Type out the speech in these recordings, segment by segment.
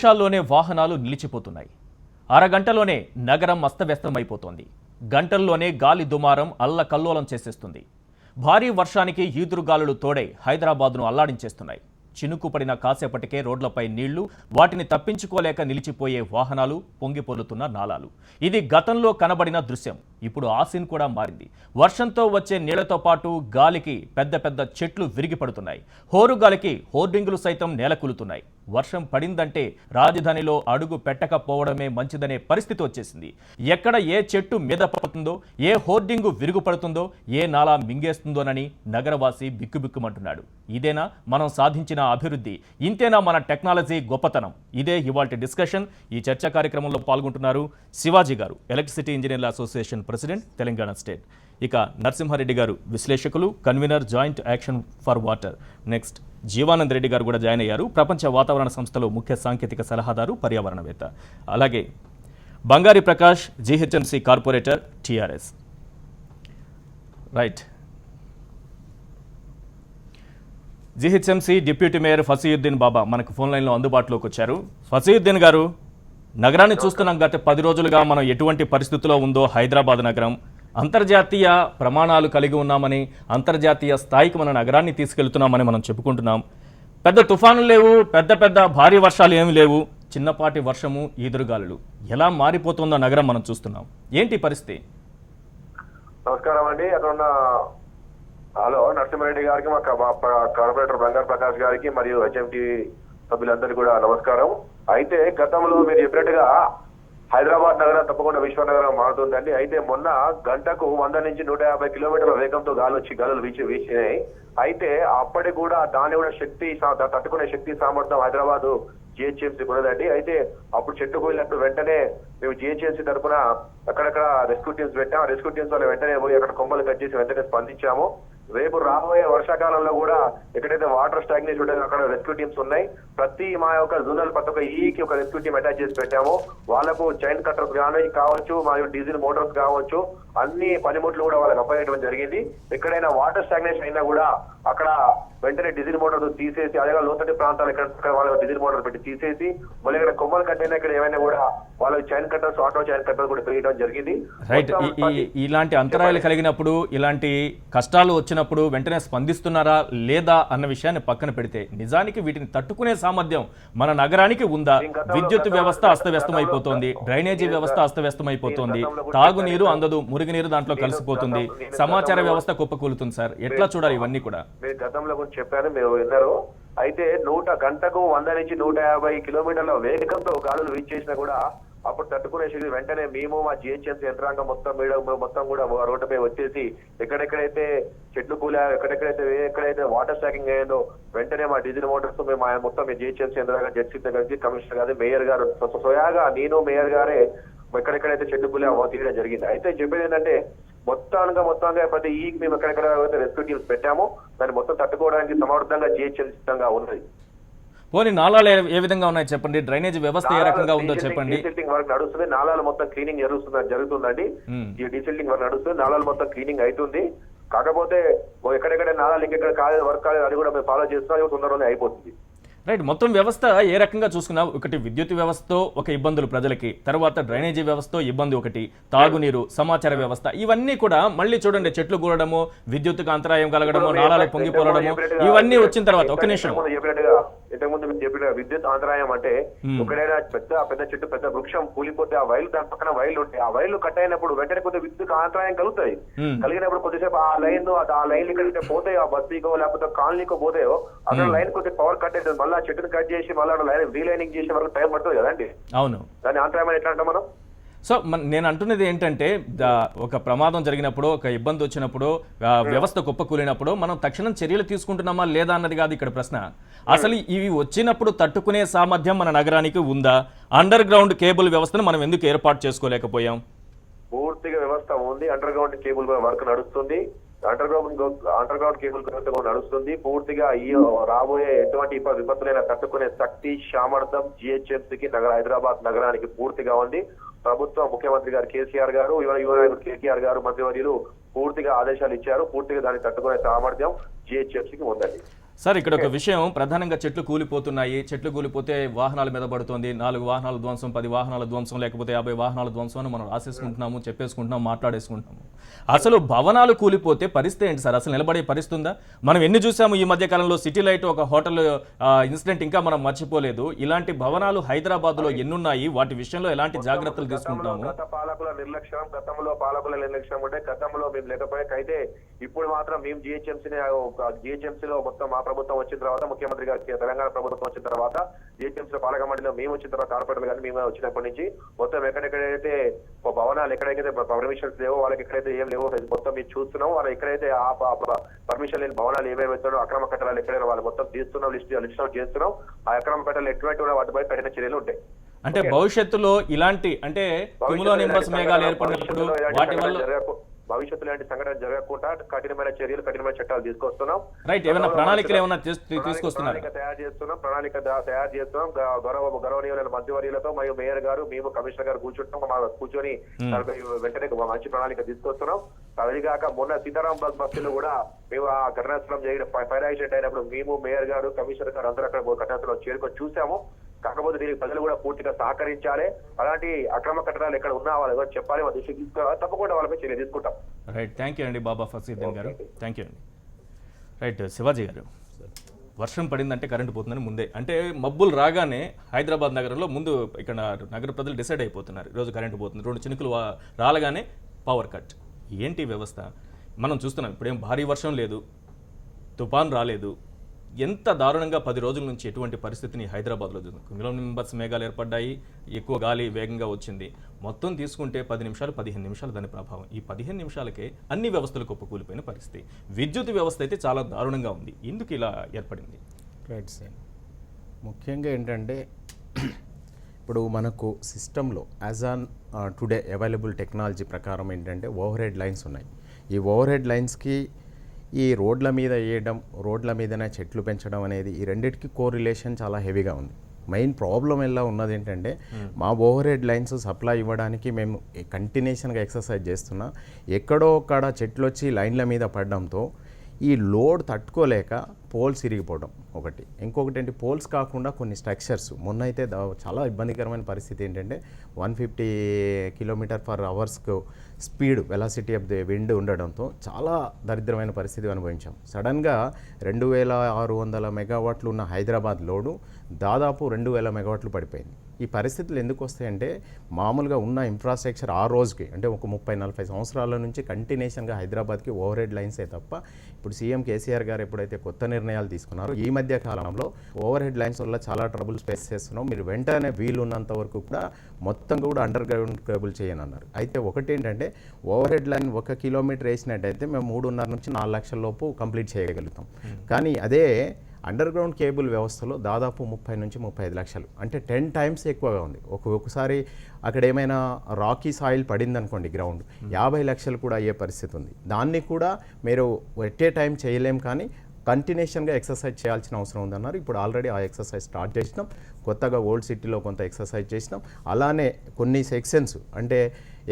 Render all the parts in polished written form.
నిమిషాల్లోనే వాహనాలు నిలిచిపోతున్నాయి. అరగంటలోనే నగరం అస్తవ్యస్తమైపోతోంది. గంటల్లోనే గాలి దుమారం అల్లకల్లోలం చేసేస్తుంది. భారీ వర్షానికి ఈదురుగాలులు తోడై హైదరాబాద్ను అల్లాడించేస్తున్నాయి. చినుకుపడిన కాసేపటికే రోడ్లపై నీళ్లు, వాటిని తప్పించుకోలేక నిలిచిపోయే వాహనాలు, పొంగిపొర్లుతున్న నాలాలు. ఇది గతంలో కనబడిన దృశ్యం. ఇప్పుడు ఆ సీన్ కూడా మారింది. వర్షంతో వచ్చే నీళ్లతో పాటు గాలికి పెద్ద పెద్ద చెట్లు విరిగి పడుతున్నాయి. హోరుగాలికి హోర్డింగులు సైతం నేలకూలుతున్నాయి. వర్షం పడిందంటే రాజధానిలో అడుగు పెట్టకపోవడమే మంచిదనే పరిస్థితి వచ్చేసింది. ఎక్కడ ఏ చెట్టు మీద పడుతుందో, ఏ హోర్డింగు విరుగుపడుతుందో, ఏ నాలా మింగేస్తుందోనని నగరవాసి బిక్కుబిక్కుమంటున్నాడు. ఇదేనా మనం సాధించిన అభివృద్ధి? ఇంతేనా మన టెక్నాలజీ గొప్పతనం? ఇదే ఇవాల్టి డిస్కషన్. ఈ చర్చా కార్యక్రమంలో పాల్గొంటున్నారు శివాజీ గారు, ఎలక్ట్రిసిటీ ఇంజనీర్ల అసోసియేషన్ ప్రెసిడెంట్, తెలంగాణ స్టేట్. ఇక నరసింహారెడ్డి గారు, విశ్లేషకులు, convener, joint action for water. Next Jeevanand Reddy garu కూడా జాయిన్ అయ్యారు, ప్రపంచ వాతావరణ సంస్థలో ముఖ్య సాంకేతిక సలహాదారు, పర్యావరణవేత్త. అలాగే Bangari Prakash, GHMC corporator, TRS. Right. GHMC deputy mayor Fasiuddin Baba మనకు ఫోన్ లైన్లో అందుబాటులోకి వచ్చారు. ఫసీయుద్దీన్ గారు, నగరాన్ని చూస్తున్నాం. గత 10 రోజులుగా మనం ఎటువంటి పరిస్థితిలో ఉందో హైదరాబాద్ నగరం, అంతర్జాతీయ ప్రమాణాలు కలిగి ఉన్నామని, అంతర్జాతీయ స్థాయికి మన నగరాన్ని తీసుకెళ్తున్నామని మనం చెప్పుకుంటున్నాం. పెద్ద తుఫానులు లేవు, పెద్ద భారీ వర్షాలు ఏమి లేవు, చిన్నపాటి వర్షము, ఈదురుగాలులు. ఎలా మారిపోతుందో నగరం మనం చూస్తున్నాం. ఏంటి పరిస్థితి? నమస్కారం అండి. అక్కడ హలో నరసింహారెడ్డి గారికి, మా కార్పొరేటర్ బంగారు ప్రకాష్ గారికి మరియు హెచ్ఎంటీ సభ్యులందరికీ కూడా నమస్కారం. అయితే గతంలో మీరు చెప్పినట్టుగా హైదరాబాద్ నగరం తప్పకుండా విశ్వనగరం మారుతుందండి. అయితే మొన్న గంటకు 100 నుంచి 150 కిలోమీటర్ల వేగంతో గాలులు వీచినాయి. అయితే అప్పటికి కూడా దాన్ని కూడా తట్టుకునే శక్తి సామర్థ్యం హైదరాబాద్ జిహెచ్ఎంసీ ఉన్నదండి. అయితే అప్పుడు చెట్టు పోయినప్పుడు వెంటనే మేము జిహెచ్ఎంసీ తరఫున అక్కడక్కడ రెస్క్యూ టీమ్స్ పెట్టాము. రెస్క్యూ టీమ్స్ వల్ల వెంటనే పోయి అక్కడ కొమ్మలు కట్ చేసి వెంటనే స్పందించాము. రేపు రాబోయే వర్షాకాలంలో కూడా ఎక్కడైతే వాటర్ స్టాగ్నేషన్ ఉంటుందో అక్కడ రెస్క్యూ టీమ్స్ ఉన్నాయి. ప్రతి మా యొక్క జోనల్ ప్రతి ఒక్క ఈకి ఒక రెస్క్యూ టీమ్ అటాచ్ చేసి పెట్టాము. వాళ్ళకు చైన్ కట్టర్స్ కావచ్చు, మరియు డీజిల్ మోటార్స్ కావచ్చు, అన్ని పనిముట్లు కూడా వాళ్ళకి అప్పగించడం జరిగింది. ఎక్కడైనా వాటర్ స్టాగ్నేషన్ అయినా కూడా అక్కడ వెంటనే డీజిల్ మోటార్ తీసేసి, అదే లోతటి ప్రాంతాలు ఎక్కడ వాళ్ళ డీజిల్ మోటార్ పెట్టి తీసేసి, మళ్ళీ ఇక్కడ కొమ్మలు కట్టైనా ఇక్కడ ఏమైనా కూడా వాళ్ళకి chain cutters, auto chain cutters కూడా పెరగడం జరిగింది. రైట్. ఇలాంటి అంతరాయాలు కలిగినప్పుడు, ఇలాంటి కష్టాలు వచ్చినప్పుడు వెంటనే స్పందిస్తున్నారా లేదా అన్న విషయాన్ని పక్కన పెడితే, నిజానికి వీటిని తట్టుకునే సామర్థ్యం మన నగరానికి ఉందా? విద్యుత్ వ్యవస్థ అస్తవ్యస్తమైపోతోంది, డ్రైనేజీ వ్యవస్థ అస్తవ్యస్తమైపోతుంది, తాగునీరు అందదు, మురుగునీరు దాంట్లో కలిసిపోతుంది, సమాచార వ్యవస్థ కుప్పకూలుతుంది. సార్, ఎట్లా చూడాలి ఇవన్నీ కూడా? మీరు గతంలో గురించి చెప్పాను, మీరు విన్నారు. అయితే గంటకు 100 నుంచి 150 కిలోమీటర్ల వేగంతో గాలులు వీచేసినా కూడా అప్పుడు తట్టుకునే శక్తి వెంటనే మేము మా జిహెచ్ఎంసీ యంత్రాంగం మొత్తం కూడా రోడ్డుపై వచ్చేసి ఎక్కడెక్కడైతే చెట్లు కూలా, ఎక్కడైతే వాటర్ స్టాకింగ్ అయ్యిందో వెంటనే మా డీజిల్ మోటార్స్ మేము మొత్తం జిహెచ్ఎంసీ యంత్రాంగం జడ్సీ కలిసి కమిషనర్ గారు, మేయర్ గారు, స్వయాగా నేను మేయర్ గారే ఎక్కడెక్కడైతే చెట్లు కూలా తీయడం జరిగింది. అయితే చెప్పేది ఏంటంటే మొత్తంగా ప్రతి ఈకి మేము ఎక్కడెక్కడ రెస్క్యూ టీమ్స్ పెట్టాము. దాన్ని మొత్తం తట్టుకోవడానికి సమర్థంగా జిహెచ్ఎంసీ సిద్ధంగా ఉన్నది. పోనీ నాలాలు ఏ విధంగా ఉన్నాయి చెప్పండి, డ్రైనేజ్ వ్యవస్థ ఏ రకంగా ఉందో చెప్పండి. డీసిల్టింగ్ వర్క్ నడుస్తుంది, నాలాలు మొత్తం క్లీనింగ్ జరుగుతుందండి. ఈ డీసిల్టింగ్ వర్క్ నడుస్తుంది, నాలాలు మొత్తం క్లీనింగ్ అవుతుంది. కాకపోతే ఎక్కడెక్కడ నాలాలు ఇంకెక్కడ కాలేదు, వర్క్ కాలేదు, అది కూడా మేము ఫాలో చేస్తున్నాం. తొందరలోనే అయిపోతుంది. రైట్. మొత్తం వ్యవస్థ ఏ రకంగా చూసుకున్నా, ఒకటి విద్యుత్ వ్యవస్థతో ఒక ఇబ్బందులు ప్రజలకి, తర్వాత డ్రైనేజీ వ్యవస్థతో ఇబ్బంది ఒకటి, తాగునీరు, సమాచార వ్యవస్థ, ఇవన్నీ కూడా మళ్ళీ చూడండి, చెట్లు కూడడము, విద్యుత్తుకు అంతరాయం కలగడము, నాలాలు పొంగిపోవడము, ఇవన్నీ వచ్చిన తర్వాత ఒక నిమిషం ఇంతకుముందు మీరు చెప్పిన విద్యుత్ అంతరాయం అంటే ఒకడైనా పెద్ద చెట్టు, పెద్ద వృక్షం కూలిపోతే ఆ వైర్లు, దాని పక్కన వైర్లు ఉంటాయి, ఆ వైర్లు కట్ అయినప్పుడు వెంటనే కొద్దిగా విద్యుత్ అంతరాయం కలుగుతాయి. కలిగినప్పుడు కొద్దిసేపు ఆ లైన్ ఎక్కడైతే పోతాయో, ఆ బస్తీకో లేకపోతే కాలనీకో పోతాయో అక్కడ లైన్ కొద్దిగా పవర్ కట్ అవుతుంది. మళ్ళీ ఆ చెట్టును కట్ చేసి మళ్ళీ లైన్ రీలైనింగ్ చేసే వరకు టైం పడుతుంది కదండి. అవును. దాని అంతరాయం ఎట్లా అంటాం మనం? సో నేను అంటున్నది ఏంటంటే, ఒక ప్రమాదం జరిగినప్పుడు, ఒక ఇబ్బంది వచ్చినప్పుడు, వ్యవస్థ కుప్పకూలినప్పుడు మనం తక్షణం చర్యలు తీసుకుంటున్నామా లేదా అన్నది కాదు ఇక్కడ ప్రశ్న. అసలు ఇవి వచ్చినప్పుడు తట్టుకునే సామర్థ్యం మన నగరానికి ఉందా? అండర్ గ్రౌండ్ కేబుల్ వ్యవస్థను మనం ఎందుకు ఏర్పాటు చేసుకోలేకపోయాం? పూర్తిగా వ్యవస్థ ఉంది. అండర్ గ్రౌండ్ కేబుల్ వర్క్ నడుస్తుంది, అండర్ గ్రౌండ్ కేబుల్ నడుస్తుంది. పూర్తిగా ఈ రాబోయే ఎటువంటి విపత్తులైనా తట్టుకునే శక్తి, సామర్థ్యం జిహెచ్ఎంసీకి హైదరాబాద్ నగరానికి పూర్తిగా ఉంది. ప్రభుత్వం, ముఖ్యమంత్రి గారు కేసీఆర్ గారు, కేటీఆర్ గారు, మంత్రివర్యులు పూర్తిగా ఆదేశాలు ఇచ్చారు. పూర్తిగా దాన్ని తట్టుకునే సామర్థ్యం జిహెచ్ఎంసీకి ఉందండి. సార్ ఇక్కడ ఒక విషయం ప్రధానంగా చెట్లు కూలిపోతున్నాయి. చెట్లు కూలిపోతే వాహనాల మీద పడుతోంది. 4 వాహనాల ధ్వంసం, 10 వాహనాల ధ్వంసం, లేకపోతే 50 వాహనాల ధ్వంసం అని మనం రాసేసుకుంటున్నాము, చెప్పేసుకుంటున్నాము, మాట్లాడేసుకుంటున్నాము. అసలు భవనాలు కూలిపోతే పరిస్థితి ఏంటి సార్? అసలు నిలబడే పరిస్థితి ఉందా? మనం ఎన్ని చూసాము ఈ మధ్య కాలంలో. సిటీ లైట్ ఒక హోటల్ ఇన్సిడెంట్ ఇంకా మనం మర్చిపోలేదు. ఇలాంటి భవనాలు హైదరాబాద్లో ఎన్నున్నాయి? వాటి విషయంలో ఎలాంటి జాగ్రత్తలు తీసుకుంటున్నాము? గత పాలకుల నిర్లక్ష్యం, గతంలో పాలకుల నిర్లక్ష్యం ఉంటే గతంలో మేము లేకపోయాకైతే ఇప్పుడు మాత్రం మేము జిహెచ్ఎంసీలో మొత్తం మా ప్రభుత్వం వచ్చిన తర్వాత, ముఖ్యమంత్రి గారికి తెలంగాణ ప్రభుత్వం వచ్చిన తర్వాత, జిహెచ్ఎంసీ పాలక మండలిలో మేము వచ్చిన తర్వాత, కార్పొరేటర్లు కానీ మేము వచ్చినప్పటి నుంచి మొత్తం ఎక్కడెక్కడైతే భవనాలు ఎక్కడైతే పర్మిషన్స్ లేవో, వాళ్ళకి ఎక్కడైతే ఏం లేవో మొత్తం మీరు చూస్తున్నాం. వాళ్ళు ఎక్కడైతే పర్మిషన్ లేని భవనాలు ఏమేమి వచ్చారో, అక్రమ కట్టడాలు ఎక్కడైనా వాళ్ళు మొత్తం తీస్తున్నాం, లిస్ట్ అవుట్ చేస్తున్నాం. ఆ అక్రమ కట్టడాలు ఎటువంటి కూడా వాటిపై కఠిన చర్యలు ఉంటాయి. అంటే భవిష్యత్తులో ఇలాంటి అంటే క్యూములో నింబస్ మేఘాలు ఏర్పడినప్పుడు వాటి వల్ల భవిష్యత్తులో ఇలాంటి సంఘటన జరగకుండా కఠినమైన చర్యలు, కఠినమైన చట్టాలు తీసుకొస్తున్నాం. రైట్. ఏమైనా ప్రణాళికలు ఏమైనా తీసుకొస్తున్నారు? ప్రణాళిక తయారు చేస్తున్నాం. గౌరవనీయులైన మధ్యవర్యులతో మరియు మేయర్ గారు, మేము కమిషనర్ గారు కూర్చొని వెంటనే మంచి ప్రణాళిక తీసుకొస్తున్నాం. అదిగాక మొన్న సీతారాం బస్సులు కూడా మేము ఆ ఘటనాస్థలం జరిగిన ఫైర్ యాక్సిడెంట్ అయినప్పుడు మేము, మేయర్ గారు, కమిషనర్ గారు అందరూ అక్కడ ఘటనాస్థలం చేరుకొని చూసాము. కాకపోతే దీనికి ప్రజలు కూడా పూర్తిగా సహకరించాలి. అలాంటి అక్రమ కట్టడాలు ఎక్కడ ఉన్నా వాళ్ళు చెప్పాలి, వాళ్ళ దృష్టికి తీసుకోవాలి. తప్పకుండా వాళ్ళపై చర్య తీసుకుంటాం. రైట్. థ్యాంక్ యూ అండి బాబా ఫసీద్దీన్ గారు. థ్యాంక్ యూ అండి. రైట్. శివాజీ గారు, వర్షం పడిందంటే కరెంటు పోతుందని ముందే, అంటే మబ్బులు రాగానే హైదరాబాద్ నగరంలో ముందు ఇక్కడ నగర ప్రజలు డిసైడ్ అయిపోతున్నారు, ఈరోజు కరెంటు పోతుంది. 2 చినుకులు రాలగానే పవర్ కట్. ఏంటి వ్యవస్థ మనం చూస్తున్నాం. ఇప్పుడేం భారీ వర్షం లేదు, తుఫాన్ రాలేదు. ఎంత దారుణంగా 10 రోజుల నుంచి ఎటువంటి పరిస్థితిని హైదరాబాద్లో క్యూములోనింబస్ మేఘాలు ఏర్పడ్డాయి, ఎక్కువ గాలి వేగంగా వచ్చింది. మొత్తం తీసుకుంటే 10 నిమిషాలు 15 నిమిషాలు దాని ప్రభావం. ఈ 15 నిమిషాలకే అన్ని వ్యవస్థలు కుప్పకూలిపోయిన పరిస్థితి. విద్యుత్ వ్యవస్థ అయితే చాలా దారుణంగా ఉంది. ఎందుకు ఇలా ఏర్పడింది? Right sir. ముఖ్యంగా ఏంటంటే ఇప్పుడు మనకు సిస్టంలో as on today available technology ప్రకారం ఏంటంటే ఓవర్ హెడ్ లైన్స్ ఉన్నాయి. ఈ ఓవర్ హెడ్ లైన్స్కి ఈ రోడ్ల మీద వేయడం, రోడ్ల మీదనే చెట్లు పెంచడం అనేది ఈ రెండింటికి కోరిలేషన్ చాలా హెవీగా ఉంది. మెయిన్ ప్రాబ్లం ఎలా ఉన్నది ఏంటంటే మా ఓవర్ హెడ్ లైన్స్ సప్లై ఇవ్వడానికి మేము కంటిన్యూషన్గా ఎక్సర్సైజ్ చేస్తున్నా. ఎక్కడో ఒక్కడ చెట్లు వచ్చి లైన్ల మీద పడడంతో ఈ లోడ్ తట్టుకోలేక పోల్స్ ఇరిగిపోవడం ఒకటి. ఇంకొకటి ఏంటి, పోల్స్ కాకుండా కొన్ని స్ట్రక్చర్స్ మొన్న అయితే చాలా ఇబ్బందికరమైన పరిస్థితి ఏంటంటే 150 km/h speed velocity of the wind ఉండడంతో చాలా దరిద్రమైన పరిస్థితి అనుభవించాం. సడన్గా 2600 మెగావాట్లు ఉన్న హైదరాబాద్ లోడు దాదాపు 2000 మెగావాట్లు పడిపోయింది. ఈ పరిస్థితులు ఎందుకు వస్తాయంటే మామూలుగా ఉన్న ఇన్ఫ్రాస్ట్రక్చర్ ఆ రోజుకి అంటే ఒక 30-40 సంవత్సరాల నుంచి కంటిన్యూషన్గా హైదరాబాద్కి ఓవర్ హెడ్ లైన్సే తప్ప ఇప్పుడు సీఎం కేసీఆర్ గారు ఎప్పుడైతే కొత్త నిర్ణయాలు తీసుకున్నారో ఈ మధ్య కాలంలో ఓవర్ హెడ్ లైన్స్ వల్ల చాలా ట్రబుల్స్ ఫేస్ చేస్తున్నాం. మీరు వెంటనే వీలున్నంత వరకు కూడా మొత్తం కూడా అండర్ గ్రౌండ్ కేబుల్ చేయని అన్నారు. అయితే ఒకటి ఏంటంటే ఓవర్ హెడ్ లైన్ 1 కిలోమీటర్ వేసినట్టయితే మేము 3.5 నుంచి 4 లక్షల లోపు కంప్లీట్ చేయగలుగుతాం. కానీ అదే అండర్ గ్రౌండ్ కేబుల్ వ్యవస్థలో దాదాపు 30 నుంచి 35 లక్షలు, అంటే 10 టైమ్స్ ఎక్కువగా ఉంది. ఒక్కొక్కసారి అక్కడ ఏమైనా రాకీ సాయిల్ పడింది అనుకోండి గ్రౌండ్, 50 లక్షలు కూడా అయ్యే పరిస్థితి ఉంది. దాన్ని కూడా మీరు ఎట్ ఏ టైం చేయలేం, కానీ కంటిన్యూషన్గా ఎక్సర్సైజ్ చేయాల్సిన అవసరం ఉందన్నారు. ఇప్పుడు ఆల్రెడీ ఆ ఎక్సర్సైజ్ స్టార్ట్ చేసినాం. కొత్తగా ఓల్డ్ సిటీలో కొంత ఎక్సర్సైజ్ చేసినాం. అలానే కొన్ని సెక్షన్స్ అంటే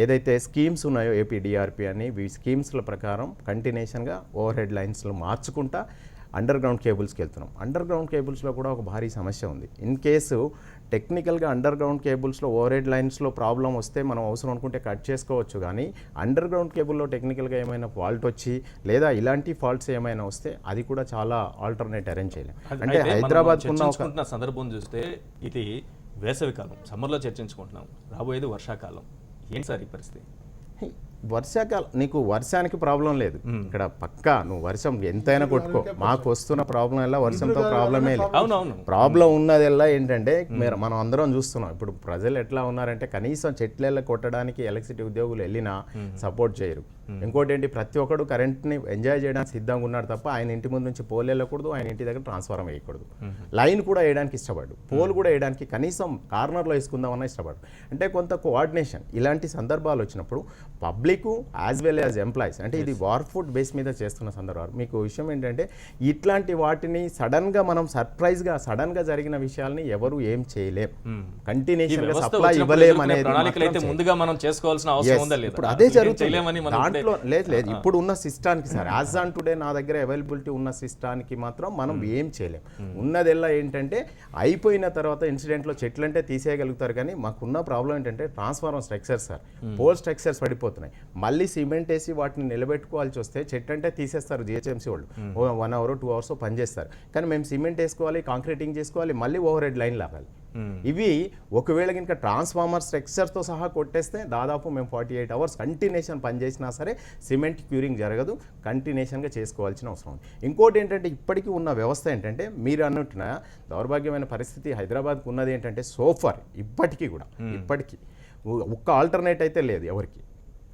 ఏదైతే స్కీమ్స్ ఉన్నాయో ఏపీడీఆర్పీ అని, ఈ స్కీమ్స్ల ప్రకారం కంటిన్యూషన్గా ఓవర్ హెడ్ లైన్స్లో మార్చుకుంటా అండర్ గ్రౌండ్ కేబుల్స్కి వెళ్తున్నాం. అండర్ గ్రౌండ్ కేబుల్స్లో కూడా ఒక భారీ సమస్య ఉంది. ఇన్ కేసు టెక్నికల్గా అండర్ గ్రౌండ్ కేబుల్స్లో ఓవర్ హెడ్ లైన్స్లో ప్రాబ్లం వస్తే మనం అవసరం అనుకుంటే కట్ చేసుకోవచ్చు, కానీ అండర్ గ్రౌండ్ కేబుల్లో టెక్నికల్గా ఏమైనా ఫాల్ట్ వచ్చి లేదా ఇలాంటి ఫాల్ట్స్ ఏమైనా వస్తే అది కూడా చాలా ఆల్టర్నేట్ అరేంజ్ చేయలేం. అంటే హైదరాబాద్ ఉన్న సందర్భం చూస్తే ఇది వేసవికాలం, సమ్మర్లో చర్చించుకుంటున్నాం, రాబోయేది వర్షాకాలం. ఏంటి సార్ ఈ పరిస్థితి? వర్షాకాలం నీకు వర్షానికి ప్రాబ్లం లేదు ఇక్కడ, పక్కా నువ్వు వర్షం ఎంతైనా కొట్టుకో. మాకు వస్తున్న ప్రాబ్లం ఎలా వర్షంతో ప్రాబ్లమే లేదు. అవునవును, ప్రాబ్లం ఉన్నదెల్లా ఏంటంటే మనం అందరం చూస్తున్నాం ఇప్పుడు ప్రజలు ఎట్లా ఉన్నారంటే కనీసం చెట్ల కొట్టడానికి ఎలక్ట్రిసిటీ ఉద్యోగులు వెళ్ళినా సపోర్ట్ చేయరు. ఇంకోటి ఏంటి, ప్రతి ఒక్కడు కరెంట్ని ఎంజాయ్ చేయడానికి సిద్ధంగా ఉన్నారు తప్ప ఆయన ఇంటి ముందు నుంచి పోల్ వెళ్ళకూడదు, ఆయన ఇంటి దగ్గర ట్రాన్స్ఫార్మర్ వేయకూడదు. లైన్ కూడా వేయడానికి ఇష్టపడు, పోల్ కూడా వేయడానికి కనీసం కార్నర్లో వేసుకుందామన్నా ఇష్టపడు. అంటే కొంత కోఆర్డినేషన్. ఇలాంటి సందర్భాలు వచ్చినప్పుడు public as well as employees, అంటే ఇది వార్ ఫుడ్ బేస్ మీద చేస్తున్న సందర్భాలు. మీకు విషయం ఏంటంటే ఇట్లాంటి వాటిని సడన్గా మనం సర్ప్రైజ్గా సడన్గా జరిగిన విషయాల్ని ఎవరు ఏం చేయలేం, కంటిన్యూషన్ గా సప్లై ఇవ్వలేం అనేది ముందుగా మనం చేసుకోవాల్సిన అవసరం ఉందా లేదా? ఇప్పుడు అదే జరుగుతుంది. దీంట్లో లేదు ఇప్పుడు ఉన్న సిస్టానికి సార్ యాజ్ ఆన్ టుడే నా దగ్గర అవైలబిలిటీ ఉన్న సిస్టానికి మాత్రం మనం ఏం చేయలేం. ఉన్నదెల్లా ఏంటంటే అయిపోయిన తర్వాత ఇన్సిడెంట్లో చెట్లు అంటే తీసేయగలుగుతారు, కానీ మాకున్న ప్రాబ్లం ఏంటంటే transformer structure sir, pole structures పడిపోతున్నాయి. మళ్ళీ సిమెంట్ వేసి వాటిని నిలబెట్టుకోవాల్సి వస్తే చెట్టు అంటే తీసేస్తారు జిహెచ్ఎంసీ వాళ్ళు, 1 hour 2 hours పనిచేస్తారు. కానీ మేము సిమెంట్ వేసుకోవాలి, కాంక్రీటింగ్ చేసుకోవాలి, మళ్ళీ ఓవర్ హెడ్ లైన్ లాగాలి. ఇవి ఒకవేళ కనుక ట్రాన్స్ఫార్మర్ స్ట్రక్చర్తో సహా కొట్టేస్తే దాదాపు మేము 48 hours కంటిన్యూషన్ పనిచేసినా సరే సిమెంట్ క్యూరింగ్ జరగదు, కంటిన్యూషన్గా చేసుకోవాల్సిన అవసరం ఉంది. ఇంకోటి ఏంటంటే ఇప్పటికీ ఉన్న వ్యవస్థ ఏంటంటే మీరు అన్నట్టున దౌర్భాగ్యమైన పరిస్థితి హైదరాబాద్కు ఉన్నది ఏంటంటే సోఫర్ ఇప్పటికీ ఒక్క ఆల్టర్నేట్ అయితే లేదు ఎవరికి.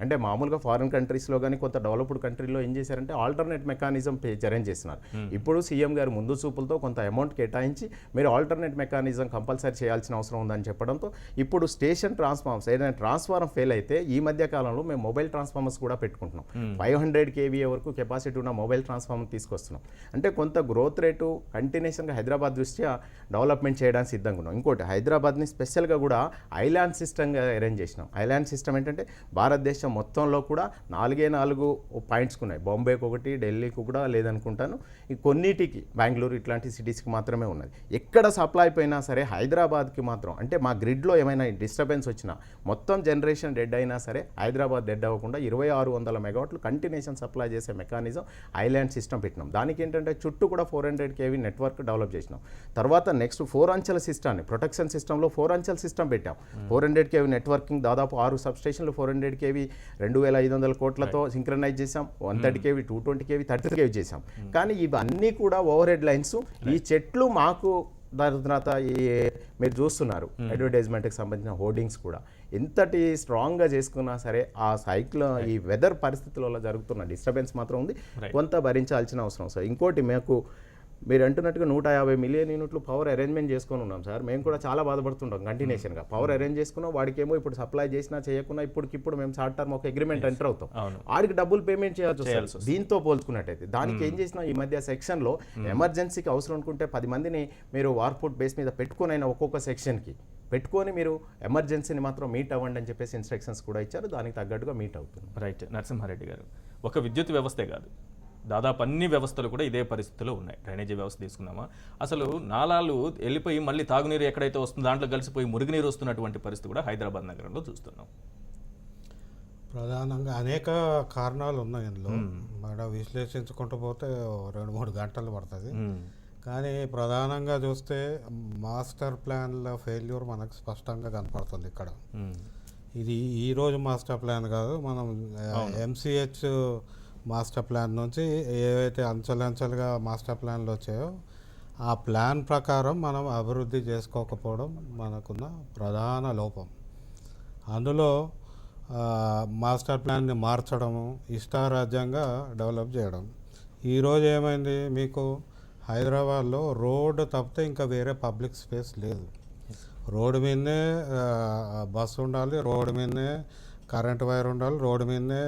అంటే మామూలుగా ఫారిన్ కంట్రీస్లో కానీ కొంత డెవలప్డ్ కంట్రీలో ఏం చేశారంటే ఆల్టర్నేట్ మెకానిజం అరేంజ్ చేస్తున్నారు. ఇప్పుడు సీఎం గారు ముందు చూపులతో కొంత అమౌంట్ కేటాయించి మీరు ఆల్టర్నేట్ మెకానిజం కంపల్సరీ చేయాల్సిన అవసరం ఉందని చెప్పడంతో ఇప్పుడు స్టేషన్ ట్రాన్స్ఫార్మర్స్ ఏదైనా ట్రాన్స్ఫార్మర్ ఫెయిల్ అయితే ఈ మధ్య కాలంలో మేము మొబైల్ ట్రాన్స్ఫార్మర్స్ కూడా పెట్టుకుంటున్నాం. 500 kVA వరకు కెపాసిటీ ఉన్న మొబైల్ ట్రాన్స్ఫార్మర్ తీసుకొస్తున్నాం. అంటే కొంత గ్రోత్ రేటు కంటిన్యూషన్గా హైదరాబాద్ దృష్ట్యా డెవలప్మెంట్ చేయడానికి సిద్ధంగా ఉన్నాం. ఇంకోటి హైదరాబాద్ని స్పెషల్గా కూడా ఐలాండ్ సిస్టమ్గా అరేంజ్ చేసినాం. ఐలాండ్ సిస్టమ్ ఏంటంటే భారతదేశం మొత్తంలో కూడా 4 పాయింట్స్ ఉన్నాయి. బాంబేకి ఒకటి, ఢిల్లీకి కూడా లేదనుకుంటాను, ఈ కొన్నిటికి బెంగళూరు ఇట్లాంటి సిటీస్కి మాత్రమే ఉన్నది. ఎక్కడ సప్లై అయిపోయినా సరే హైదరాబాద్కి మాత్రం అంటే మా గ్రిడ్లో ఏమైనా డిస్టర్బెన్స్ వచ్చినా మొత్తం జనరేషన్ డెడ్ అయినా సరే హైదరాబాద్ డెడ్ అవ్వకుండా 2600 మెగావాట్లు కంటిన్యూషన్ సప్లై చేసే మెకానిజం ఐలాండ్ సిస్టమ్ పెట్టినాం. దానికి ఏంటంటే చుట్టూ కూడా 400 kV నెట్వర్క్ డెవలప్ చేసినాం. తర్వాత నెక్స్ట్ 4 అంచెల సిస్టాన్ని ప్రొటెక్షన్ సిస్టంలో 4 అంచెల సిస్టమ్ పెట్టాం. 400 kV నెట్వర్కింగ్ దాదాపు 6 సబ్స్టేషన్లు 400 kV 2500 కోట్లతో సింక్రనైజ్ చేసాం. 130 kV 220 kV 30 kV చేసాం. కానీ ఇవన్నీ కూడా ఓవర్ హెడ్ లైన్స్. ఈ చెట్లు మాకు దాని తర్వాత ఈ మీరు చూస్తున్నారు అడ్వర్టైజ్మెంట్కి సంబంధించిన హోర్డింగ్స్ కూడా ఎంతటి స్ట్రాంగ్గా చేసుకున్నా సరే ఆ సైక్లో ఈ వెదర్ పరిస్థితుల జరుగుతున్న డిస్టర్బెన్స్ మాత్రం ఉంది, కొంత భరించాల్సిన అవసరం. సార్ ఇంకోటి మీకు మీరు అంటున్నట్టుగా 150 మిలియన్ యూనిట్లు పవర్ అరేంజ్మెంట్ చేసుకొని ఉన్నాం సార్. మేము కూడా చాలా బాధపడుతుంటాం కంటిన్యూషన్గా. పవర్ అరేంజ్ చేసుకున్నాం, వాడికేమో ఇప్పుడు సప్లై చేసినా చేయకుండా ఇప్పటికిప్పుడు మేము షార్ట్ టర్మ్ ఒక అగ్రిమెంట్ ఎంటర్ అవుతాం, వాడికి డబ్బులు పేమెంట్ చేయాల్సి వస్తుంది. దీంతో పోల్చుకున్నట్టయితే దానికి ఏం చేసినా ఈ మధ్య సెక్షన్లో ఎమర్జెన్సీకి అవసరం అనుకుంటే 10 మందిని మీరు వార్పుట్ బేస్ మీద పెట్టుకొని అయినా ఒక్కొక్క సెక్షన్కి పెట్టుకొని మీరు ఎమర్జెన్సీని మాత్రం మీట్ అవ్వండి అని చెప్పేసి ఇన్స్ట్రక్షన్స్ కూడా ఇచ్చారు. దానికి తగ్గట్టుగా మీట్ అవుతుంది. రైట్. నరసింహారెడ్డి గారు, ఒక విద్యుత్ వ్యవస్థే కాదు, దాదాపు అన్ని వ్యవస్థలు కూడా ఇదే పరిస్థితిలో ఉన్నాయి. డ్రైనేజీ వ్యవస్థ తీసుకున్నామా, అసలు నాలాలు వెళ్ళిపోయి మళ్ళీ తాగునీరు ఎక్కడైతే వస్తుందో దాంట్లో కలిసిపోయి మురుగునీరు వస్తున్నటువంటి పరిస్థితి కూడా హైదరాబాద్ నగరంలో చూస్తున్నాం. ప్రధానంగా అనేక కారణాలు ఉన్నాయి ఇందులో. మనం విశ్లేషించుకుంటూ పోతే 2-3 గంటలు పడుతుంది. కానీ ప్రధానంగా చూస్తే మాస్టర్ ప్లాన్ల ఫెయిల్యూర్ మనకు స్పష్టంగా కనపడుతుంది ఇక్కడ. ఇది ఈరోజు మాస్టర్ ప్లాన్ కాదు, మనం MCH మాస్టర్ ప్లాన్ నుంచి ఏవైతే అంచెలంచెలుగా మాస్టర్ ప్లాన్లు వచ్చాయో ఆ ప్లాన్ ప్రకారం మనం అభివృద్ధి చేసుకోకపోవడం మనకున్న ప్రధాన లోపం. అందులో మాస్టర్ ప్లాన్ని మార్చడము, ఇష్టారాజ్యంగా డెవలప్ చేయడం. ఈరోజు ఏమైంది, మీకు హైదరాబాద్లో రోడ్డు తప్పితే ఇంకా వేరే పబ్లిక్ స్పేస్ లేదు. రోడ్డు మీదనే బస్సు ఉండాలి, రోడ్డు మీదనే కరెంట్ వైర్ ఉండాలి, రోడ్డు మీదనే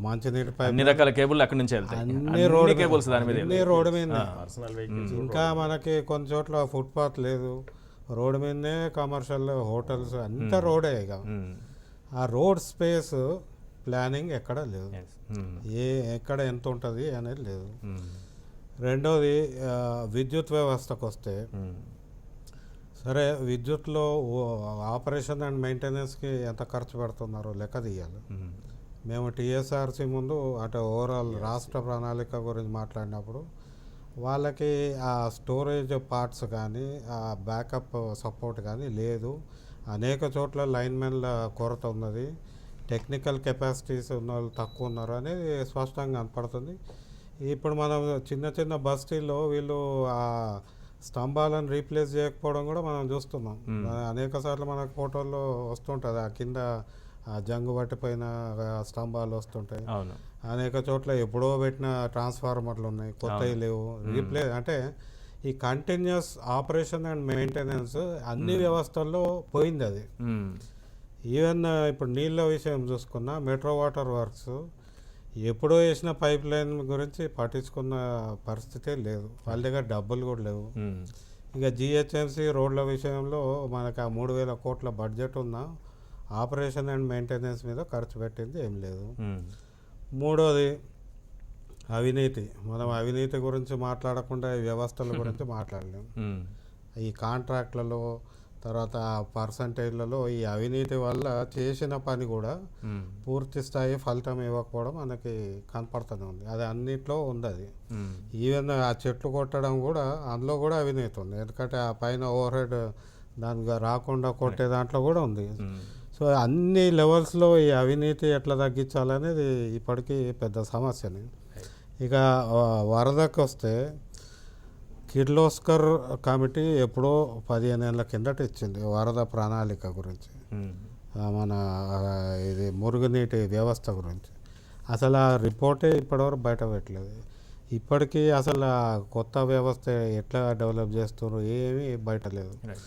మంచినీటి పైప్, అన్ని రకాల కేబుల్ అక్కడి నుంచి వెళ్తాయి, అన్ని రోడ్డు కేబుల్స్ దాని మీద, అన్ని రోడ్డు మీదనే. ఇంకా మనకి కొన్ని చోట్ల ఫుట్పాత్ లేదు, రోడ్డు మీదనే కమర్షియల్ హోటల్స్, అంత రోడే. ఇక ఆ రోడ్ స్పేస్ ప్లానింగ్ ఎక్కడ లేదు, ఎక్కడ ఎంత ఉంటుంది అనేది లేదు. రెండోది విద్యుత్ వ్యవస్థకు వస్తే, సరే విద్యుత్లో ఆపరేషన్ అండ్ మెయింటెనెన్స్కి ఎంత ఖర్చు పెడుతున్నారో లెక్క తీయాలి. మేము TSRC ముందు అంటే ఓవరాల్ రాష్ట్ర ప్రణాళిక గురించి మాట్లాడినప్పుడు వాళ్ళకి ఆ స్టోరేజ్ పార్ట్స్ కానీ ఆ బ్యాకప్ సపోర్ట్ కానీ లేదు. అనేక చోట్ల లైన్మెన్ల కొరత ఉన్నది, టెక్నికల్ కెపాసిటీస్ ఉన్న వాళ్ళు తక్కువ ఉన్నారు అనేది స్పష్టంగా కనపడుతుంది. ఇప్పుడు మనం చిన్న చిన్న బస్తీల్లో వీళ్ళు ఆ స్తంభాలను రీప్లేస్ చేయకపోవడం కూడా మనం చూస్తున్నాం. అనేక సార్లు మనకు ఫోటోల్లో వస్తుంటుంది, ఆ కింద జంగు పట్టిపోయిన స్తంభాలు వస్తుంటాయి. అనేక చోట్ల ఎప్పుడో పెట్టిన ట్రాన్స్ఫార్మర్లు ఉన్నాయి, కొత్తవి లేవు. రీప్లేస్ అంటే ఈ కంటిన్యూస్ ఆపరేషన్ అండ్ మెయింటెనెన్స్ అన్ని వ్యవస్థల్లో పోయింది అది. ఈవెన్ ఇప్పుడు నీళ్ళ విషయం చూసుకున్నా మెట్రో వాటర్ వర్క్స్ ఎప్పుడో వేసిన పైప్ లైన్ గురించి పట్టించుకున్న పరిస్థితే లేదు, వాళ్ళ దగ్గర డబ్బులు కూడా లేవు. ఇక GHMC రోడ్ల విషయంలో మనకు ఆ 3000 కోట్ల బడ్జెట్ ఉన్నా ఆపరేషన్ అండ్ మెయింటెనెన్స్ మీద ఖర్చు పెట్టింది ఏం లేదు. మ్మ్. మూడోది అవినీతి. మనం అవినీతి గురించి మాట్లాడకుండా ఈ వ్యవస్థల గురించి మాట్లాడలేము. మ్మ్. ఈ కాంట్రాక్ట్లలో తర్వాత పర్సంటేజ్లలో ఈ అవినీతి వల్ల చేసిన పని కూడా మ్మ్. పూర్తి స్థాయి ఫలితం ఇవ్వకపోవడం మనకి కనపడుతూనే ఉంది. అది అన్నిట్లో ఉంది. అది మ్మ్. ఈవెన్ ఆ చెట్లు కొట్టడం కూడా అందులో కూడా అవినీతి ఉంది. ఎందుకంటే ఆ పైన ఓవర్ హెడ్ దానికి రాకుండా కొట్టే దాంట్లో కూడా ఉంది. మ్మ్. సో అన్ని లెవెల్స్లో ఈ అవినీతి ఎట్లా తగ్గించాలనేది ఇప్పటికీ పెద్ద సమస్యని. ఇక వరదకు వస్తే కిర్లోస్కర్ కమిటీ ఎప్పుడో 15 ఏళ్ళ కిందట ఇచ్చింది వరద ప్రణాళిక గురించి, మ్మ్. మన ఇది మురుగునీటి వ్యవస్థ గురించి. అసలు ఆ రిపోర్టే ఇప్పటివరకు బయట పెట్టలేదు. ఇప్పటికీ అసలు ఆ కొత్త వ్యవస్థ ఎట్లా డెవలప్ చేస్తున్నారు ఏమీ బయట లేదు. రైట్.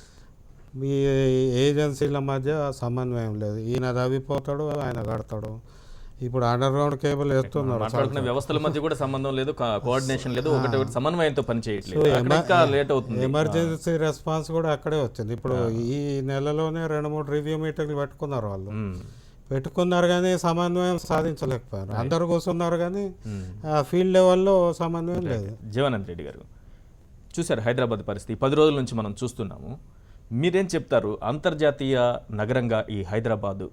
మీ ఏజెన్సీల మధ్య సమన్వయం లేదు. ఈయన తవ్విపోతాడు, ఆయన కడతాడు. ఇప్పుడు అండర్ గ్రౌండ్ కేబుల్ వేస్తున్నారు. మాట్లాడుకున్న వ్యవస్థల మధ్య కూడా సంబంధం లేదు, కోఆర్డినేషన్ లేదు, ఒకటి సమన్వయంతో పని చేయట్లేదు. అక్కడ ఇంకా లేట్ అవుతుంది. ఎమర్జెన్సీ రెస్పాన్స్ కూడా అక్కడే వచ్చింది. ఇప్పుడు ఈ నెలలోనే 2-3 రివ్యూ మీటింగ్లు పెట్టుకున్నారు వాళ్ళు. మ్మ్. పెట్టుకున్నారు కానీ సమన్వయం సాధించలేకపోయారు. అందరు కూర్చున్నారు కానీ ఫీల్డ్ లెవెల్లో సమన్వయం లేదు. జీవనానంద రెడ్డి గారు చూశారు హైదరాబాద్ పరిస్థితి 10 రోజుల నుంచి మనం చూస్తున్నాము. మీరేం చెప్తారు? అంతర్జాతీయ నగరంగా ఈ హైదరాబాద్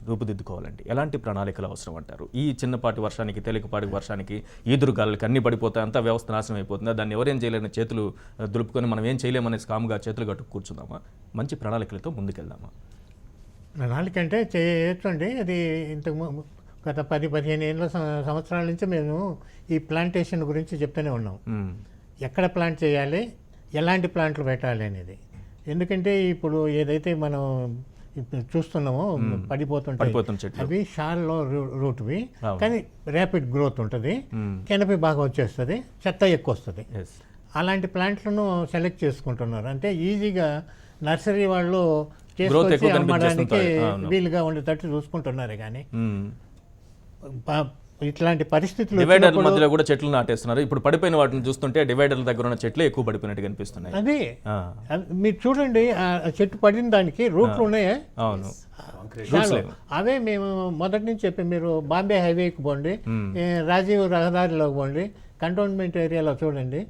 రూపుదిద్దుకోవాలండి ఎలాంటి ప్రణాళికలు అవసరం అంటారు? ఈ చిన్నపాటి వర్షానికి, తేలికపాటి వర్షానికి, ఈదురుగాలులకి అన్ని పడిపోతాయి, అంతా వ్యవస్థ నాశనం అయిపోతుందా? దాన్ని ఎవరేం చేయలేని చేతులు దులుపుకొని మనం ఏం చేయలేమనేసి కాముగా చేతులు కట్టు కూర్చుందామా? మంచి ప్రణాళికలతో ముందుకెళ్దామా? ప్రణాళిక అంటే చేయొచ్చండి. అది గత 10-15 ఏళ్ళ సంవత్సరాల నుంచి మేము ఈ ప్లాంటేషన్ గురించి చెప్తూనే ఉన్నాం. మ్మ్. ఎక్కడ ప్లాంట్ చేయాలి, ఎలాంటి ప్లాంట్లు పెట్టాలి అనేది. ఎందుకంటే ఇప్పుడు ఏదైతే మనం ఇప్పుడు చూస్తున్నామో పడిపోతుంటాయి, చెట్లు అవి షాల్లో రూట్వి, అవును. కానీ ర్యాపిడ్ గ్రోత్ ఉంటుంది, కెనపీ బాగా వచ్చేస్తుంది, చెత్త ఎక్కువ వస్తుంది. ఎస్. అలాంటి ప్లాంట్లను సెలెక్ట్ చేసుకుంటున్నారు. అంటే ఈజీగా నర్సరీ వాళ్ళు Growth చేసుకొచ్చి ఎక్కువ అమ్మడానికి కనిపించేస్తుంటాయి. అవును. వీలుగా ఉండేటట్టు చూసుకుంటున్నారు. కానీ మ్మ్. ఇట్లాంటి పరిస్థితులు డివైడర్ల వచ్చినప్పుడు మధ్యలో కూడా చెట్లు నాటేస్తున్నారు. ఇప్పుడు పడిపోయిన వాటిని చూస్తుంటే డివైడర్ల దగ్గర ఉన్న చెట్లే ఎక్కువ పడిపోయినట్టు కనిపిస్తున్నాయి. అది ఆ. మీరు చూడండి, ఆ చెట్టు పడిన దానికి రూట్లు ఉన్నాయా? అవును. చాలు. అవే మేము మొదటి నుంచి చెప్పి, మీరు బాంబే హైవేకి పోండి, రాజీవ్ రహదారిలోకి పోండి, కంటోన్మెంట్ ఏరియాలో చూడండి,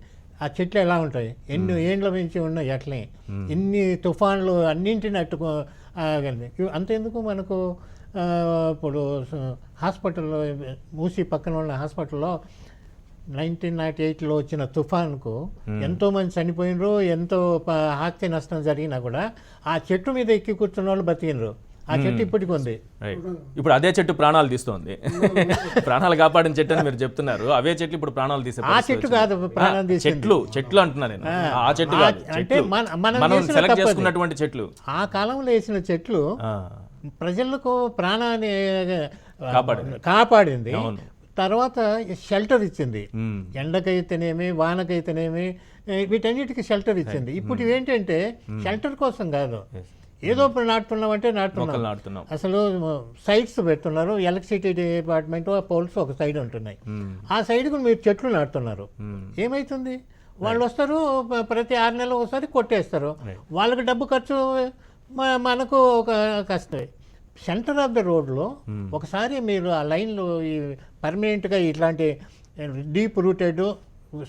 ఆ చెట్లు ఎలా ఉంటాయి, ఎన్ని ఏండ్ల నుంచి ఉన్నాయి అట్లే. ఇన్ని తుఫాన్లు అన్నింటిని అంతెందుకు మనకు ఇప్పుడు హాస్పిటల్లో, మూసి పక్కన ఉన్న హాస్పిటల్లో 1908లో వచ్చిన తుఫాన్కు ఎంతోమంది చనిపోయినరు, ఎంతో ఆస్తి నష్టం జరిగినా కూడా ఆ చెట్టు మీద ఎక్కి కూర్చున్న వాళ్ళు బతికినరు. ఆ చెట్టు ఇప్పటికి ఉంది. రైట్. ఇప్పుడు అదే చెట్టు ప్రాణాలు తీస్తోంది. ప్రాణాలు కాపాడిన చెట్టు అని మీరు చెప్తున్నారు. అవే చెట్లు ఇప్పుడు ప్రాణాలు తీసే ఆ చెట్టు కాదు ప్రాణం తీసింది. చెట్లు అంటున్నా నేను. ఆ చెట్టు కాదు, అంటే చెట్లు. మనం మనం సెలెక్ట్ చేసుకున్నటువంటి చెట్లు. ఆ కాలంలో వేసిన చెట్లు ప్రజలకు ప్రాణాన్ని కాపాడింది. తర్వాత షెల్టర్ ఇచ్చింది. ఎండకైతేనేమి, వానకైతేనేమి, వీటన్నిటికీ షెల్టర్ ఇచ్చింది. ఇప్పుడు ఏంటంటే షెల్టర్ కోసం కాదు, ఏదో నాటుతున్నామంటే నాటుతున్నాం. అసలు సైట్స్ పెడుతున్నారు. ఎలక్ట్రిసిటీ డిపార్ట్మెంట్ పోల్స్ ఒక సైడ్ ఉంటున్నాయి, ఆ సైడ్కు మీరు చెట్లు నాటుతున్నారు. ఏమవుతుంది? వాళ్ళు వస్తారు, ప్రతి 6 నెలలు ఒకసారి కొట్టేస్తారు. వాళ్ళకి డబ్బు ఖర్చు, మనకు ఒక కష్టమే. సెంటర్ ఆఫ్ ద రోడ్లో ఒకసారి మీరు ఆ లైన్లో ఈ పర్మనెంట్గా ఇట్లాంటి deep rooted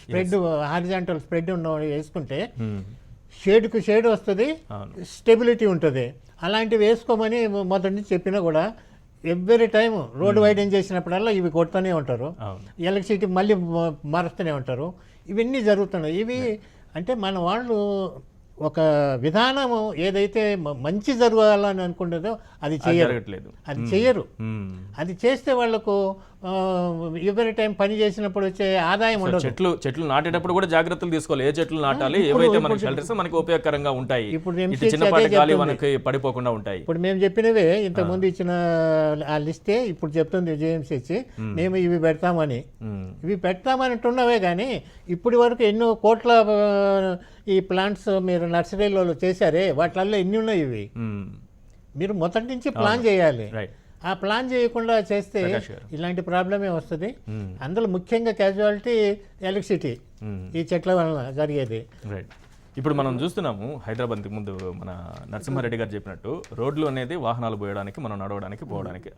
spread, horizontal spread ఉన్న వేసుకుంటే షేడ్కు షేడ్ వస్తుంది, స్టెబిలిటీ ఉంటుంది. అలాంటివి వేసుకోమని మొదటి నుంచి చెప్పినా కూడా ఎవ్రీ టైం రోడ్ వైడెన్ చేసినప్పుడల్లా ఇవి కొడుతూనే ఉంటారు, ఎలక్ట్రిసిటీ మళ్ళీ మారుస్తూనే ఉంటారు. ఇవన్నీ జరుగుతున్నాయి. ఇవి అంటే మన వాళ్ళు ఒక విధానము ఏదైతే మంచి జరగాలని అనుకుంటుందో అది చేయట్లేదు, అది చేయరు. అది చేస్తే వాళ్లకు ఎవరి టైం పని చేసినప్పుడు వచ్చే ఆదాయం ఉండదు. చెట్లు నాటేటప్పుడు కూడా జాగ్రత్తలు తీసుకోవాలి. ఏ చెట్లు నాటాలి, ఏవైతే మనకి షెల్టర్స్ మనకి ఉపయోగకరంగా ఉంటాయి, చిన్నపాటి గాలి మనకి పడిపోకుండా ఉంటాయి. ఇప్పుడు మేము చెప్పినవే ఇంతకుముందు ఇచ్చిన ఆ లిస్టే ఇప్పుడు చెప్తుంది జేఎంసీ. మేము ఇవి పెడతామని అంటున్నవే కానీ ఇప్పటి వరకు ఎన్నో కోట్ల ఈ ప్లాంట్స్ మీరు నర్సరీలో చేశారే, వాటిల్లో ఎన్ని ఉన్నాయి ఇవి? మీరు మొదటి నుంచి ప్లాన్ చేయాలి. ఆ ప్లాన్ చేయకుండా చేస్తే ఇలాంటి ప్రాబ్లమే వస్తుంది. అందులో ముఖ్యంగా క్యాజువాలిటీ ఎలక్ట్రిసిటీ, ఈ చెట్ల వలన జరిగేది. ఇప్పుడు మనం చూస్తున్నాము హైదరాబాద్ ఇంతకు ముందు మన నరసింహారెడ్డి గారు చెప్పినట్టు రోడ్లు అనేది వాహనాలు పోయడానికి మనం నడవడానికి పోవడానికి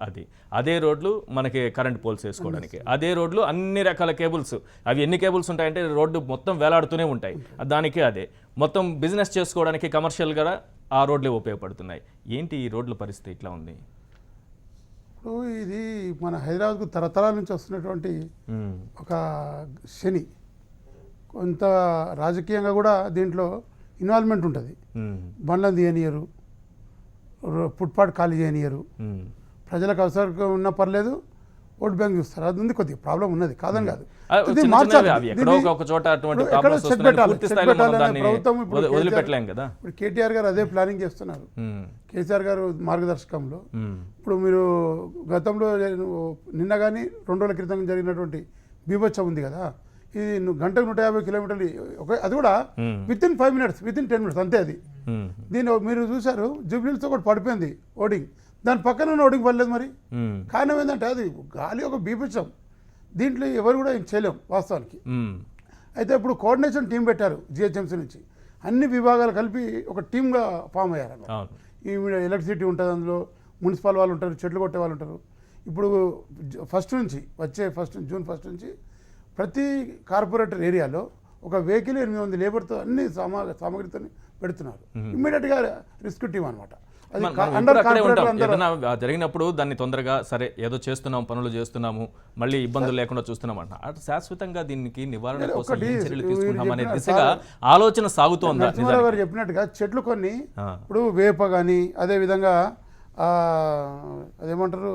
అదే రోడ్లు మనకి కరెంట్ పోల్స్ వేసుకోవడానికి అదే రోడ్లు అన్ని రకాల కేబుల్స్ అవి ఎన్ని కేబుల్స్ ఉంటాయంటే రోడ్డు మొత్తం వేలాడుతూనే ఉంటాయి దానికి అదే మొత్తం బిజినెస్ చేసుకోవడానికి కమర్షియల్గా ఆ రోడ్లే ఉపయోగపడుతున్నాయి. ఏంటి ఈ రోడ్ల పరిస్థితి ఇట్లా ఉంది? ఇప్పుడు ఇది మన హైదరాబాద్కు తరతరాల నుంచి వస్తున్నటువంటి ఒక శని, కొంత రాజకీయంగా కూడా దీంట్లో ఇన్వాల్వ్మెంట్ ఉంటుంది. బండ్లను తీయనియరు, ఫుట్పాత్ ఖాళీ చేయనియరు, ప్రజలకు అవసరం ఉన్నా పర్లేదు ఓట్ బ్యాంక్ చూస్తారు. అది ఉంది, కొద్దిగా ప్రాబ్లం ఉన్నది కాదని కాదు. ఇది మార్చాలి. ప్రభుత్వం ఇప్పుడు కేటీఆర్ గారు అదే ప్లానింగ్ చేస్తున్నారు. కేసీఆర్ గారు మార్గదర్శకంలో ఇప్పుడు మీరు గతంలో నిన్న కానీ 2 రోజుల క్రితం జరిగినటువంటి బీభత్సం ఉంది కదా, ఇది గంటకు 150 కిలోమీటర్లు, అది కూడా with in 5 minutes, with in 10 minutes అంతే. అది దీని మీరు చూశారు, జూబ్లీహిల్స్ ఒకటి పడిపోయింది ఓడింగ్, దాని పక్కన ఉన్న ఓడింగ్ పడలేదు. మరి కారణం ఏంటంటే అది గాలి ఒక బీభత్సం, దీంట్లో ఎవరు కూడా ఏం చేయలేం వాస్తవానికి. అయితే ఇప్పుడు కోఆర్డినేషన్ టీం పెట్టారు జిహెచ్ఎంసీ నుంచి, అన్ని విభాగాలు కలిపి ఒక టీమ్గా ఫామ్ అయ్యారు. ఈ ఎలక్ట్రిసిటీ ఉంటుంది, అందులో మున్సిపల్ వాళ్ళు ఉంటారు, చెట్లు కొట్టే వాళ్ళు ఉంటారు. ఇప్పుడు జూన్ 1 నుంచి ప్రతి కార్పొరేటర్ ఏరియాలో ఒక వెహికల్ 800 లేబర్తో అన్ని సామాగ్రితో పెడుతున్నారు. ఇమ్మీడియట్గా రెస్క్యూ టీం అనమాట. జరిగినప్పుడు దాన్ని తొందరగా సరే ఏదో చేస్తున్నాం, పనులు చేస్తున్నాము, మళ్ళీ ఇబ్బందులు లేకుండా చూస్తున్నాం అంట. అటు శాశ్వతంగా దీనికి నివారణ కోసం ఏం చర్యలు తీసుకుంటాం అనే దిశగా ఆలోచన సాగుతోందా? గారు చెప్పినట్టుగా చెట్లు కొన్ని ఇప్పుడు వేప కానీ, అదే విధంగా అదేమంటారు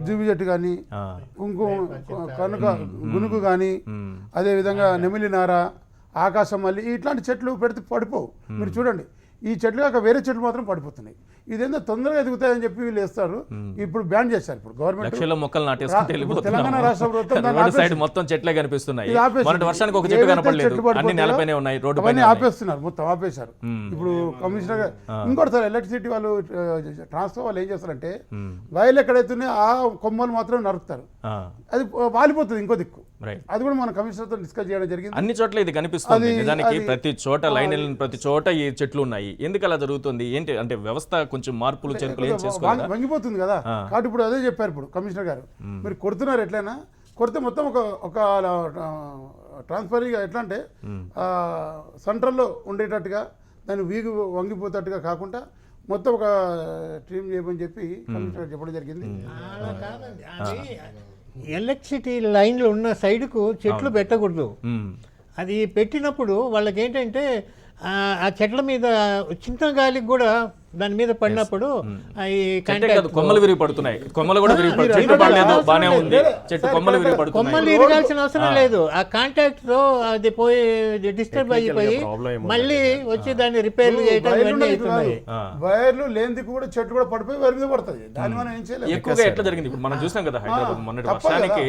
జూబి చెట్టు కానీ, గునుగు కానీ, అదేవిధంగా నెమిలి నార, ఆకాశం మల్లి, ఇట్లాంటి చెట్లు పెడితే పడిపోవు. మీరు చూడండి, ఈ చెట్లు కాక వేరే చెట్లు మాత్రం పడిపోతున్నాయి. ఇదేందో తొందరగా ఎదుగుతాయని చెప్పి వీళ్ళు వేస్తారు. ఇప్పుడు బ్యాన్ చేశారు. ఇప్పుడు గవర్నమెంట్ తెలంగాణ రాష్ట్ర ప్రభుత్వం మొత్తం చెట్లే కనిపిస్తున్నాయి, ఆపేస్తున్నారు, మొత్తం ఆపేశారు. ఇప్పుడు కమిషనర్ ఇంకోటిసారి ఎలక్ట్రిసిటీ వాళ్ళు ట్రాన్స్ఫర్ వాళ్ళు ఏం చేస్తారంటే వైర్లు ఎక్కడైతున్నాయో ఆ కొమ్మలు మాత్రం నరుకుతారు, అది వాలిపోతుంది ఇంకో దిక్కు. అది కూడా మన కమిషనర్తో డిస్కస్ చేయడం జరిగింది. అన్ని చోట్ల ఇది కనిపిస్తుంది. నిజానికి ప్రతి చోట లైన్ ప్రతి చోట ఈ చెట్లు ఉన్నాయి. ఎందుకు అలా జరుగుతుంది? ఏంటి అంటే వ్యవస్థ కొంచెం మార్పులు చేర్పులు ఏం చేసుకోవాలి, వంగిపోతుంది కదా. కాబట్టి ఇప్పుడు అదే చెప్పారు ఇప్పుడు కమిషనర్ గారు, మీరు కొడుతున్నారు, ఎట్లయినా కొడితే మొత్తం ఒక ట్రాన్స్ఫరీగా ఎట్లా అంటే సెంట్రల్లో ఉండేటట్టుగా, దాన్ని వీగు వంగిపోయేటట్టుగా కాకుండా మొత్తం ఒక టీం చేయమని చెప్పి కమిషనర్ చెప్పడం జరిగింది. ఎలక్ట్రిసిటీ లైన్లు ఉన్న సైడ్కు చెట్లు పెట్టకూడదు. అది పెట్టినప్పుడు వాళ్ళకి ఏంటంటే ఆ చెట్ల మీద చిన్న గాలికి కూడా దాని మీద పడినప్పుడు కొమ్మలు విరిగి పడుతున్నాయి. కొమ్మలు కూడా కొమ్మలు విరగాల్సిన అవసరం లేదు. ఆ కాంటాక్ట్ తో అది పోయి డిస్టర్బ్ అయిపోయి మళ్ళీ వచ్చి దాన్ని రిపేర్ చేయడం ఇవన్నీ అవుతున్నాయి. వైర్లు లేనిది కూడా చెట్లు కూడా పడిపోయి వైర్ మీద పడుతుంది. దాన్ని మనం ఏం చేయలేదు. ఎక్కువగా ఎట్లా జరిగింది ఇప్పుడు మనం చూసాం కదా హైదరాబాద్ మొన్నటి వర్షానికి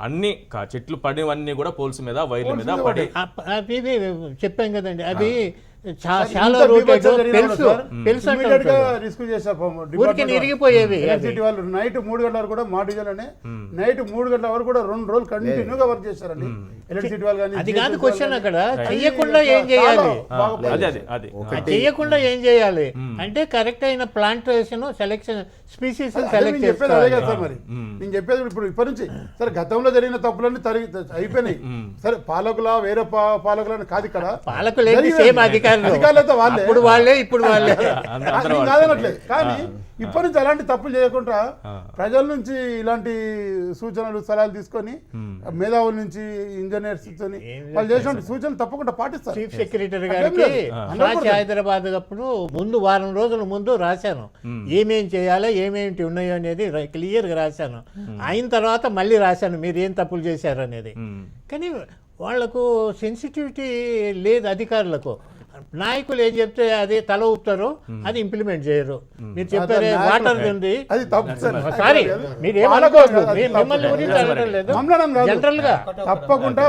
అన్ని చెట్లు పడినవన్నీ కూడా పోల్స్ మీద వైర్ల మీద పడి అవి చెప్పాం కదండి, అవి చాలా ఇరిగిపోయేవి. వాళ్ళు నైట్ 3 గంటల వరకు కూడా మా డీజల్ అనే నైట్ 3 గంటల వరకు కూడా 2 రోజులు కంటిన్యూగా వర్క్ చేశారండి ఎలక్ట్రిసిటీ వాళ్ళు. కానీ అది కాదు క్వశ్చన్, అక్కడ చెయ్యకుండా ఏం చేయాలి, చెయ్యకుండా ఏం చేయాలి అంటే కరెక్ట్ అయిన ప్లాంటేషన్ సెలెక్షన్ స్పీసీస్ సెలెక్ట్ చెప్పేది అదే కదా సార్. మరి నేను చెప్పేది ఇప్పుడు ఇప్పటి నుంచి సరే గతంలో జరిగిన తప్పులన్నీ అయిపోయినాయి. సరే పాలకుల వేరే పాలకులని కాదు, ఇక్కడ పాలకులు సేమ్ అధికారులతో వాళ్ళే, ఇప్పుడు వాళ్ళే కాదనట్లేదు. కానీ ఇప్పటి నుంచి అలాంటి తప్పులు చేయకుండా ప్రజల నుంచి ఇలాంటి సూచనలు సలహాలు తీసుకొని మేధావుల నుంచి ఇంజనీర్స్ వాళ్ళు చేసిన సూచనలు తప్పకుండా పాటిస్తారు. చీఫ్ సెక్రటరీ గారికి హైదరాబాద్ అప్పుడు ముందు వారం రోజుల ముందు రాశాను ఏమేం చేయాలో ఏమేమిటి ఉన్నాయో అనేది క్లియర్గా రాశాను. అయిన తర్వాత మళ్ళీ రాశాను మీరు ఏం తప్పులు చేశారు అనేది. కానీ వాళ్లకు సెన్సిటివిటీ లేదు అధికారులకు. నాయకులు ఏం చెప్తే అది తల ఊపుతారు, అది ఇంప్లిమెంట్ చేయరు. మీరు చెప్పారే వాటర్ ఉంది, సారీ మీరు ఏమనుకోవద్దు, మిమ్మల్ని గురించి అడగడం లేదు, జనరల్ గా తప్పకుండా.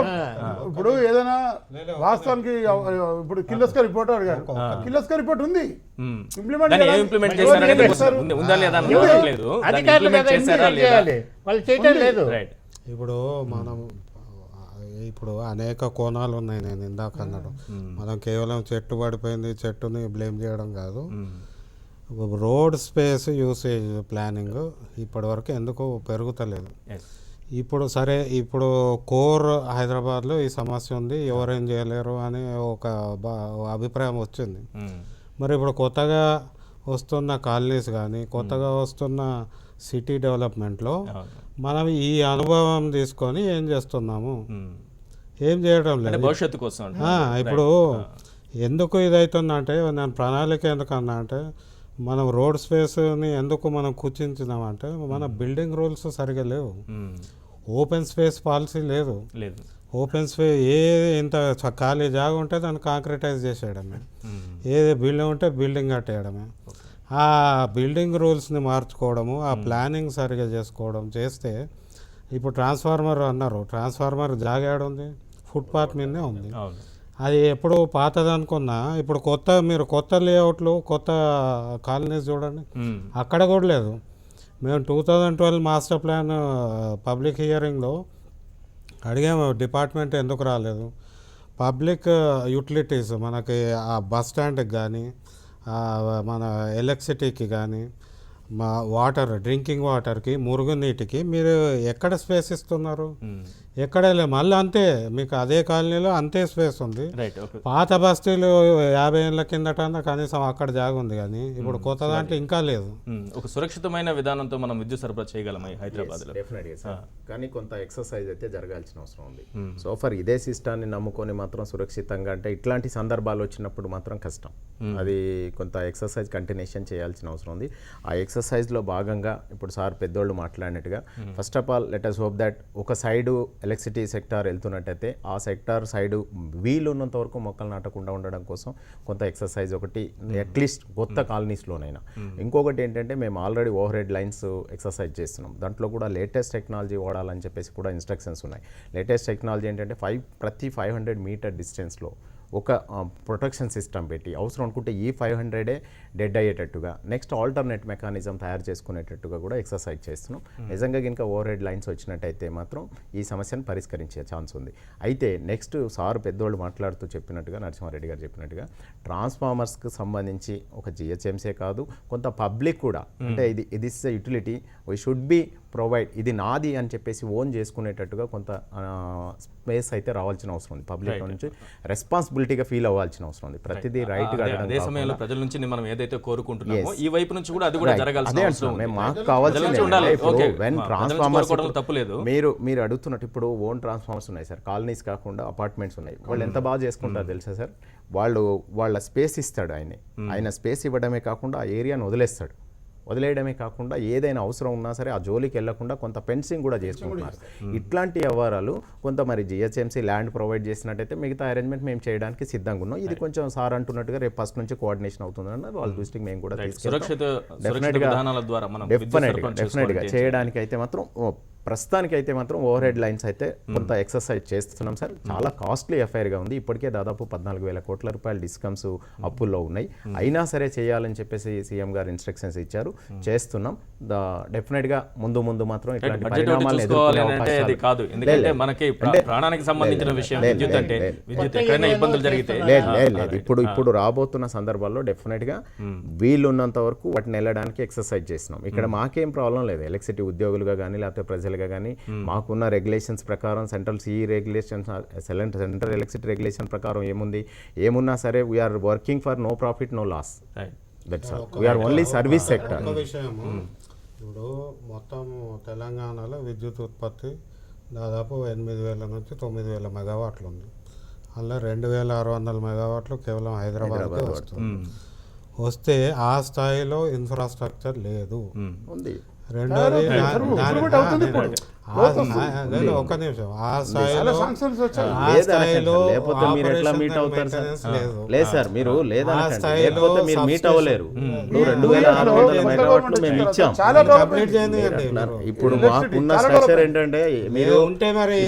ఇప్పుడు ఏదైనా వాస్తవానికి ఇప్పుడు కిర్లోస్కర్ రిపోర్ట్ అడిగారు, కిర్లోస్కర్ రిపోర్ట్ ఉంది, అధికారులు చేయాలి, వాళ్ళు చేయటం లేదు. ఇప్పుడు మనం ఇప్పుడు అనేక కోణాలు ఉన్నాయి. నేను ఇందాక అన్నాడు, మనం కేవలం చెట్టు పడిపోయింది చెట్టుని బ్లేమ్ చేయడం కాదు. రోడ్ స్పేస్ యూసేజ్ ప్లానింగ్ ఇప్పటివరకు ఎందుకు పెరుగుతలేదు. ఇప్పుడు సరే, ఇప్పుడు కోర్ హైదరాబాద్లో ఈ సమస్య ఉంది, ఎవరేం చేయలేరు అని ఒక అభిప్రాయం వచ్చింది. మరి ఇప్పుడు కొత్తగా వస్తున్న కాలనీస్ కానీ కొత్తగా వస్తున్న సిటీ డెవలప్మెంట్లో మనం ఈ అనుభవం తీసుకొని ఏం చేస్తున్నాము, ఏం చేయడం లేదు భవిష్యత్తు కోసం. ఇప్పుడు ఎందుకు ఇదవుతుందంటే, నేను ప్రణాళిక ఎందుకన్నా అంటే, మనం రోడ్ స్పేస్ని ఎందుకు మనం కుచించినామంటే, మన బిల్డింగ్ రూల్స్ సరిగా లేవు, ఓపెన్ స్పేస్ పాలసీ లేదు. ఓపెన్ స్పేస్ ఇంత ఖాళీ జాగా ఉంటే దాన్ని కాంక్రిటైజ్ చేసేయడమే, ఏది బిల్డింగ్ ఉంటే బిల్డింగ్ కట్టేయడమే. ఆ బిల్డింగ్ రూల్స్ని మార్చుకోవడము, ఆ ప్లానింగ్ సరిగా చేసుకోవడం చేస్తే, ఇప్పుడు ట్రాన్స్ఫార్మర్ అన్నారు, ట్రాన్స్ఫార్మర్ జాగాడు ఉంది, ఫుట్పాత్ మీదనే ఉంది. అది ఎప్పుడు పాతది అనుకున్నా, ఇప్పుడు మీరు కొత్త లేఅవుట్లు కొత్త కాలనీస్ చూడండి, అక్కడ కూడా లేదు. మేము 2012 మాస్టర్ ప్లాన్ పబ్లిక్ హియరింగ్లో అడిగాము, డిపార్ట్మెంట్ ఎందుకు రాలేదు. పబ్లిక్ యూటిలిటీస్ మనకి ఆ బస్ స్టాండ్కి కానీ మన ఎలక్ట్రిసిటీకి కానీ మా వాటర్, డ్రింకింగ్ వాటర్కి, మురుగునీటికి మీరు ఎక్కడ స్పేస్ ఇస్తున్నారు? ఎక్కడ మళ్ళీ అంతే, మీకు అదే కాలనీలో అంతే స్పేస్ ఉంది. పాత బస్తీలు 50 ఏళ్ళ కిందట కనీసం అక్కడ జాగ ఉంది, కానీ ఇప్పుడు కొత్త దాంట్లో ఇంకా లేదు. ఒక సురక్షితమైన విధానంతో మనం విద్యుత్ సరఫరా చేయగలమా హైదరాబాద్లో? డెఫినెట్గా, కానీ కొంత ఎక్సర్సైజ్ అయితే జరగాల్సిన అవసరం ఉంది. సో ఫర్ ఇదే సిస్టాన్ని నమ్ముకొని మాత్రం సురక్షితంగా అంటే ఇట్లాంటి సందర్భాలు వచ్చినప్పుడు మాత్రం కష్టం. అది కొంత ఎక్సర్సైజ్ కంటిన్యూషన్ చేయాల్సిన అవసరం ఉంది. ఆ ఎక్సర్సైజ్లో భాగంగా ఇప్పుడు సార్ పెద్దోళ్ళు మాట్లాడినట్టుగా, first of all let us hope that ఒక సైడు ఎలక్ట్రిసిటీ సెక్టార్ వెళ్తున్నట్టయితే ఆ సెక్టార్ సైడు వీలున్నంత వరకు మొక్కలు నాటకుండా ఉండడం కోసం కొంత ఎక్సర్సైజ్ ఒకటి అట్లీస్ట్ కొత్త కాలనీస్లోనైనా. ఇంకొకటి ఏంటంటే, మేము already over head lines exercise చేస్తున్నాం, దాంట్లో కూడా లేటెస్ట్ టెక్నాలజీ వాడాలని చెప్పేసి కూడా ఇన్స్ట్రక్షన్స్ ఉన్నాయి. లేటెస్ట్ టెక్నాలజీ ఏంటంటే ప్రతి 500 మీటర్ డిస్టెన్స్లో ఒక ప్రొటెక్షన్ సిస్టమ్ పెట్టి, అవసరం అనుకుంటే ఈ 500 డెడ్ అయ్యేటట్టుగా నెక్స్ట్ ఆల్టర్నేట్ మెకానిజం తయారు చేసుకునేటట్టుగా కూడా ఎక్సర్సైజ్ చేస్తున్నాం. నిజంగా కనుక ఓవర్ హెడ్ లైన్స్ వచ్చినట్టయితే మాత్రం ఈ సమస్యను పరిష్కరించే ఛాన్స్ ఉంది. అయితే నెక్స్ట్ సార్ పెద్దోళ్ళు మాట్లాడుతూ చెప్పినట్టుగా, నరసింహారెడ్డి గారు చెప్పినట్టుగా, ట్రాన్స్ఫార్మర్స్కి సంబంధించి ఒక జిహెచ్ఎంసీ కాదు, కొంత పబ్లిక్ కూడా, అంటే ఇది is utility, we should be provide, ఇది నాది అని చెప్పేసి ఓన్ చేసుకునేటట్టుగా కొంత స్పేస్ అయితే రావాల్సిన అవసరం ఉంది. పబ్లిక్ నుంచి రెస్పాన్సిబిలిటీగా ఫీల్ అవ్వాల్సిన అవసరం ఉంది. ప్రతిదీ రైట్గా అదే సమయంలో ప్రజల నుంచి మనం ఏదైతే కోరుకుంటున్నామో ఈ వైపు నుంచి కూడా అది కూడా జరగాల్సిన అవసరం ఉంది. మాకు కావాల్సింది తప్పులేదు. మీరు అడుగుతున్నట్టు ఇప్పుడు ఓన్ ట్రాన్స్ఫార్మర్స్ ఉన్నాయి సార్, కాలనీస్ కాకుండా అపార్ట్మెంట్స్ ఉన్నాయి. వాళ్ళు ఎంత బాగా చేసుకుంటారు తెలుసా సార్? వాళ్ళ స్పేస్ ఇస్తాడు ఆయన స్పేస్ ఇవ్వడమే కాకుండా ఆ ఏరియాను వదిలేయడమే కాకుండా ఏదైనా అవసరం ఉన్నా సరే ఆ జోలికి వెళ్లకుండా కొంత ఫెన్సింగ్ కూడా చేసుకుంటున్నారు. ఇట్లాంటి వ్యవహారాలు కొంత మరి జిహెచ్ఎంసీ ల్యాండ్ ప్రొవైడ్ చేసినట్టయితే మిగతా అరేంజ్మెంట్ మేము చేయడానికి సిద్ధంగా ఉన్నాం. ఇది కొంచెం సార్ అంటున్నట్టుగా రేపు ఫస్ట్ నుంచి కోఆర్డినేషన్ అవుతుందన్న వాళ్ళ దృష్టికి మేము కూడా డెఫినెట్గా చేయడానికి అయితే మాత్రం ప్రస్తుతానికి అయితే మాత్రం ఓవర్ హెడ్ లైన్స్ అయితే కొంత ఎక్సర్సైజ్ చేస్తున్నాం సార్. చాలా కాస్ట్లీ ఎఫ్ఐఆర్గా ఉంది. ఇప్పటికే దాదాపు 14,000 కోట్ల రూపాయల డిస్కమ్స్ అప్పుల్లో ఉన్నాయి. అయినా సరే చేయాలని చెప్పేసి సీఎం గారు ఇన్స్ట్రక్షన్స్ ఇచ్చారు, చేస్తున్నాం. డెఫినెట్గా ముందు మాత్రం ఇట్లాంటి పరిణామాలను ఎదుర్కొనే అవకాశాలు కాదు. ఎందుకంటే మనకి ప్రాణానికి సంబంధించిన విషయం విద్యుత్ అంటే విద్యుత్ ఎక్కడైనా ఇబ్బందులు జరిగితే లేదు. ఇప్పుడు రాబోతున్న సందర్భాల్లో డెఫినెట్గా వీలున్నంత వరకు వాటిని వెళ్ళడానికి ఎక్సర్సైజ్ చేస్తున్నాం. ఇక్కడ మాకేం ప్రాబ్లం లేదు. ఎలక్ట్రిసిటీ ఉద్యోగులుగా కానీ లేకపోతే ప్రజలు కానీ మాకున్న రెగ్యులేషన్స్ ప్రకారం, central CE regulations, central electricity regulation ప్రకారం ఏమున్నా సరే we are working for no profit no loss. That's all. We are only service sector. ఇప్పుడు మొత్తం తెలంగాణలో విద్యుత్ ఉత్పత్తి దాదాపు 8,000 నుంచి 9,000 మెగావాట్లు ఉంది. అలా 2,600 మెగావాట్లు కేవలం హైదరాబాద్కే వస్తే ఆ స్థాయిలో ఇన్ఫ్రాస్ట్రక్చర్ లేదు. రెండోది ఒక్క నిమిషం, ఆ స్థాయిలో లేదు సార్. మీరు లేకపోతే మీరు మీట్ అవ్వలేరు. 2,600 మెగావాట్లు మేము ఇచ్చాం. ఇప్పుడు మాకున్న స్ట్రక్చర్ ఏంటంటే మీరు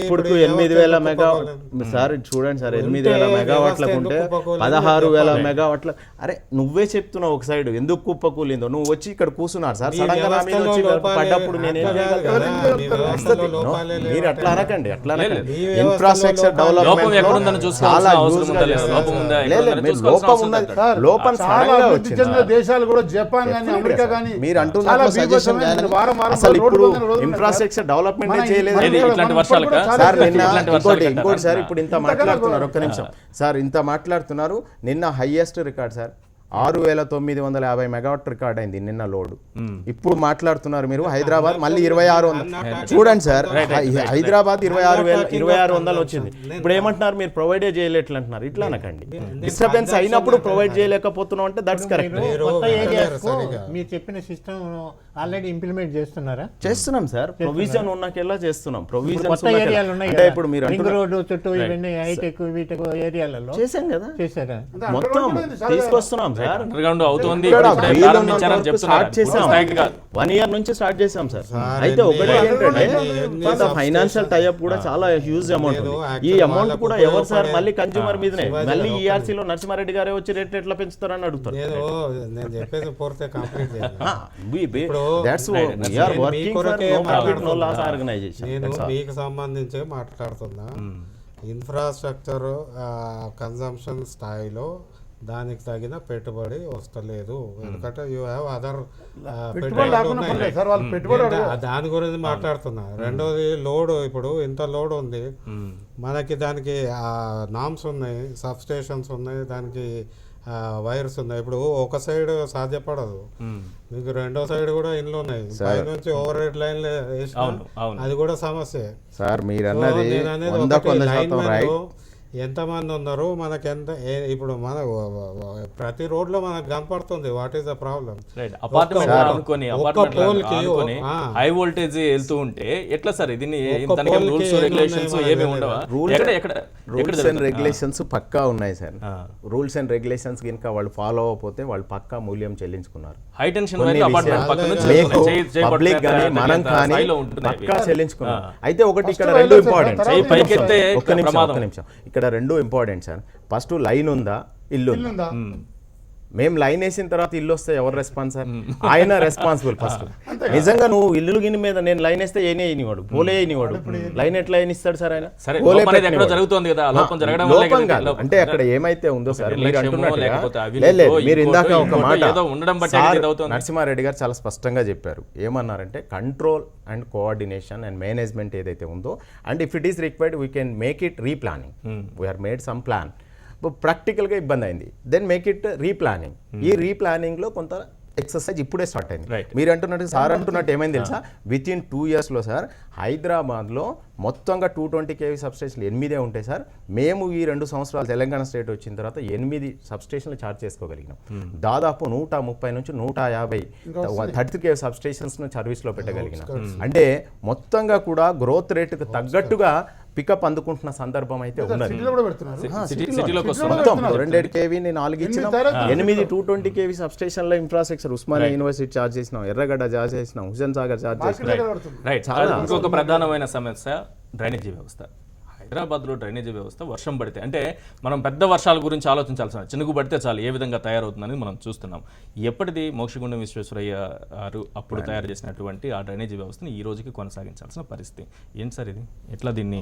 ఇప్పుడు 8,000 మెగావాట్ సార్ చూడండి సార్, 8,000 మెగావాట్లకు ఉంటే 16,000 మెగావాట్ల. అరే నువ్వే చెప్తున్నావు ఒక సైడ్ ఎందుకు కుప్పకూలిందో. నువ్వు వచ్చి ఇక్కడ కూర్చున్నారు సార్, సడన్ గా పడ్డప్పుడు నేను ఏం చేయగలను? మీరు అట్లా అనకండి, అట్లా ఇన్ఫ్రాస్ట్రక్చర్ లోపం ఎక్కడుందని చూసుకోవాల్సిన అవసరం ఉందా లేదా? లోపం ఉందా? ఎక్కడుందని చూసుకోవాల్సిన అవసరం ఉందా? లోపం చాలా అభివృద్ధి చెందిన దేశాలు కూడా జపాన్ కానీ అమెరికా కానీ మీరు అంటున్నారు అసలు ఇప్పుడు ఇన్ఫ్రాస్ట్రక్చర్ డెవలప్మెంట్ చేయలేదు. ఏది ఇట్లాంటి వర్షాలకా? సార్ నిన్న ఇట్లాంటి వర్షాలకా? ఇంకోటి సార్ ఇప్పుడు ఇంత మాట్లాడుతున్నారు, ఒక్క నిమిషం సార్, ఇంత మాట్లాడుతున్నారు. నిన్న highest record sir 6,950 megawatt record అయింది నిన్న లోడ్. ఇప్పుడు మాట్లాడుతున్నారు మీరు హైదరాబాద్ మళ్ళీ 2600. చూడండి సార్, హైదరాబాద్ 2600 వచ్చింది. ఇప్పుడు ఏమంటున్నారు మీరు ప్రొవైడే చేయలేట్లు అంటున్నారు. ఇట్లా అనకండి, డిస్టర్బెన్స్ అయినప్పుడు ప్రొవైడ్ చేయలేకపోతున్నాం అంటే దట్స్ కరెక్ట్. కొత్త ఏరియాస్కు మీరు చెప్పిన సిస్టమ్ ఆల్రెడీ ఇంప్లిమెంట్ చేస్తున్నారా? చేస్తున్నాం సార్, ప్రొవిజన్ ఉన్నకెల్లా చేస్తున్నాం. ప్రొవిజన్ కొత్త ఏరియాలు ఉన్నాయి అంటే కదా, ఇప్పుడు మీరు రింగ్ రోడ్డు చుట్టూ ఇవన్నీ హైటెక్ వీటెక్ ఏరియాలలో చేశాం కదా, చేశారా? మొత్తం తీసుకొస్తున్నాం సార్. అండర్గ్రౌండ్ అవుతుంది. ఇక్కడ ఇప్పుడే వీలు ప్రారంభించారని ఉన్నంత వరకు చెప్తున్నారు. స్టార్ట్ చేశాం. స్థాయికి కాదు. 1 year నుంచి స్టార్ట్ చేశాం సార్. అయితే ఒకటి ఏంటంటే ఫైనాన్షియల్ టైఅప్ కూడా చాలా హ్యూజ్ అమౌంట్ ఉంది. ఈ అమౌంట్ కూడా ఎవరు సార్ మళ్ళీ కన్స్యూమర్ మీదనే, మళ్ళీ ERC లో నరసింహారెడ్డి గారే వచ్చి రేట్ ఎట్లా పెంచుతారని అడుగుతారు. నేను చెప్పేది పూర్తిగా complete That's what we are working for, no profit, no loss organization. నేను మీకు సంబంధించి మాట్లాడుతున్నా. ఇన్ఫ్రాస్ట్రక్చర్ కన్జంప్షన్ స్థాయిలో దానికి తగిన పెట్టుబడి వస్తలేదు. ఎందుకంటే యూ హ్యావ్ అదర్ దాని గురించి మాట్లాడుతున్నా. రెండోది లోడ్, ఇప్పుడు ఇంత లోడ్ ఉంది మనకి, దానికి నామ్స్ ఉన్నాయి, సబ్ స్టేషన్స్ ఉన్నాయి, దానికి వైర్స్ ఉన్నాయి. ఇప్పుడు ఒక సైడ్ సాధ్యపడదు, మీకు రెండో సైడ్ కూడా ఇండ్లు ఉన్నాయి, పై నుంచి ఓవర్ హెడ్ లైన్ అది కూడా సమస్య సార్. మీరు అన్నది ఎంతమంది ఉన్నారు మనకి, ఎంత ఇప్పుడు మన ప్రతి రోడ్ లో మనకు కనపడుతుంది what is the problem. High voltage వెళ్తూ ఉంటే ఎట్లా సార్? ఇది రూల్స్ రెగ్యులేషన్స్ ఏమి ఉండవా? రూల్స్ అండ్ రెగ్యులేషన్స్ పక్కా ఉన్నాయి సార్. రూల్స్ అండ్ రెగ్యులేషన్స్ కనుక వాళ్ళు ఫాలో అవ్వకపోతే వాళ్ళు పక్కా మూల్యం చెల్లించుకున్నారు. హై టెన్షన్ పబ్లిక్ కానీ మనం కానీ పక్కా చెల్లించుకున్నాం. అయితే ఒకటి ఇక్కడ రెండు ఇంపార్టెంట్, ఒక్క నిమిషం, ఇక్కడ రెండు ఇంపార్టెంట్ సార్. ఫస్ట్ లైన్ ఉందా, ఇల్లు ఉందా? మేము లైన్ వేసిన తర్వాత ఇల్లు వస్తే ఎవరు రెస్పాన్స్ సార్? ఆయన రెస్పాన్సిబుల్ ఫస్ట్. నిజంగా నువ్వు ఇల్లు గిని మీద నేను లైన్ వేస్తే ఏనే అయినవాడు, పోలే అయినవాడు, లైన్ ఎట్లా అయినిస్తాడు సార్? ఆయన లోపం కాదు అంటే అక్కడ ఏమైతే ఉందో సార్, మీరు అంటున్నట్టుగా మీరు ఇందాక ఒక మాట నరసింహారెడ్డి గారు చాలా స్పష్టంగా చెప్పారు. ఏమన్నారంటే control and coordination and management ఏదైతే ఉందో, and if it is required we can make it replanning. We are made some plan. ప్రాక్టికల్గా ఇబ్బంది అయింది, దెన్ మేక్ ఇట్ రీప్లానింగ్. ఈ రీప్లానింగ్లో కొంత ఎక్సర్సైజ్ ఇప్పుడే స్టార్ట్ అయింది. మీరు అంటున్నట్టు సార్ అంటున్నట్టు ఏమైంది తెలుసా, విత్ ఇన్ 2 yearsలో సార్ హైదరాబాద్లో మొత్తంగా 220 kV సబ్స్టేషన్లు 8 ఉంటాయి సార్. మేము ఈ 2 సంవత్సరాలు తెలంగాణ స్టేట్ వచ్చిన తర్వాత 8 సబ్స్టేషన్లు ఛార్జ్ చేసుకోగలిగినాం. దాదాపు 130 నుంచి 150 30 kV సబ్స్టేషన్స్ను సర్వీస్లో పెట్టగలిగినాం. అంటే మొత్తంగా కూడా గ్రోత్ రేటుకు తగ్గట్టుగా పికప్ అందుకుంటున్న సందర్భం అయితే ఉన్నది. మొత్తం 200 kV 4 ఇచ్చినాం, 8 220 kV సబ్స్టేషన్ల ఇన్ఫ్రాస్ట్రక్చర్ ఉస్మానియా యూనివర్సిటీ ఛార్జ్ చేసినాం, ఎర్రగడ్డ ఛార్జ్ చేసినాం, హుసేన్ సాగర్ ఛార్జ్ చేసినాం. ఇంకొక ప్రధానమైన సమస్య డ్రైనేజీ వ్యవస్థ. హైదరాబాద్లో డ్రైనేజీ వ్యవస్థ వర్షం పడితే, అంటే మనం పెద్ద వర్షాల గురించి ఆలోచించాల్సిన, చినుకు పడితే చాలు ఏ విధంగా తయారవుతుందని మనం చూస్తున్నాం. ఎప్పటిది మోక్షగుండం విశ్వేశ్వరయ్య గారు అప్పుడు తయారు చేసినటువంటి ఆ డ్రైనేజీ వ్యవస్థని ఈ రోజుకి కొనసాగించాల్సిన పరిస్థితి ఏంటి సార్? ఇది ఎట్లా దీన్ని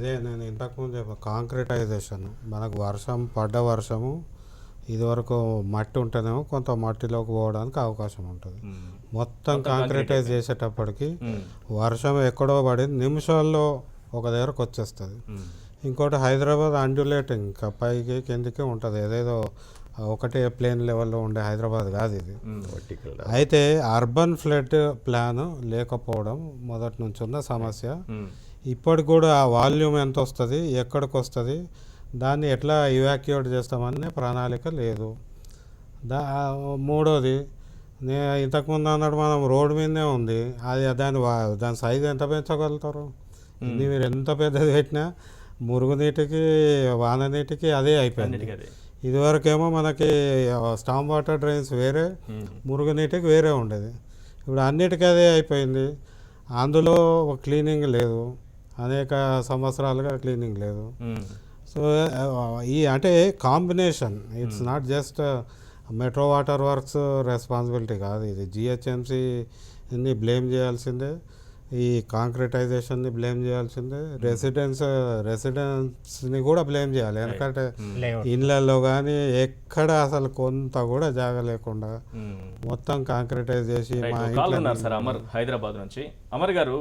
ఇదే నేను ఇంతకుముందు కాంక్రిటైజేషన్, మనకు పడ్డ వర్షము ఇదివరకు మట్టి ఉంటేనేమో కొంత మట్టిలోకి పోవడానికి అవకాశం ఉంటుంది. మొత్తం కాంక్రిటైజ్ చేసేటప్పటికి వర్షం ఎక్కడో పడి నిమిషాల్లో ఒక దగ్గరకు వచ్చేస్తుంది. ఇంకోటి హైదరాబాద్ అండ్యులేటింగ్, పైకి కిందికి ఉంటుంది, ఏదేదో ఒకటే ప్లేన్ లెవెల్లో ఉండే హైదరాబాద్ కాదు ఇది. అయితే అర్బన్ ఫ్లడ్ ప్లాన్ లేకపోవడం మొదటి నుంచి ఉన్న సమస్య. ఇప్పటికి కూడా ఆ వాల్యూమ్ ఎంత వస్తుంది, ఎక్కడికి వస్తుంది, దాన్ని ఎట్లా ఇవాక్యుయేట్ చేస్తామనే ప్రణాళిక లేదు. మూడోది, ఇంతకుముందు అన్నాడు మనం రోడ్డు మీదనే ఉంది, అది దాని సైజు ఎంత పెంచగలుగుతారు? మీరు ఎంత పెద్దది పెట్టినా మురుగునీటికి వాననీటికి అదే అయిపోయింది. ఇదివరకేమో మనకి స్టామ్ వాటర్ డ్రైన్స్ వేరే, మురుగునీటికి వేరే ఉండేది. ఇప్పుడు అన్నిటికీ అదే అయిపోయింది. అందులో క్లీనింగ్ లేదు, అనేక సంవత్సరాలుగా క్లీనింగ్ లేదు. సో అంటే combination, it's not just metro water works responsibility కాదు ఇది. జిహెచ్ఎంసీని బ్లేమ్ చేయాల్సిందే, ఈ కాంక్రిటైజేషన్ని బ్లేమ్ చేయాల్సిందే, రెసిడెన్స్ని కూడా బ్లేమ్ చేయాలి. ఎందుకంటే ఇళ్ళల్లో కానీ ఎక్కడ అసలు కొంత కూడా జాగ లేకుండా మొత్తం కాంక్రిటైజ్ చేసి ఉన్నారు సార్ అమర్ హైదరాబాద్ నుంచి. అమర్ గారు,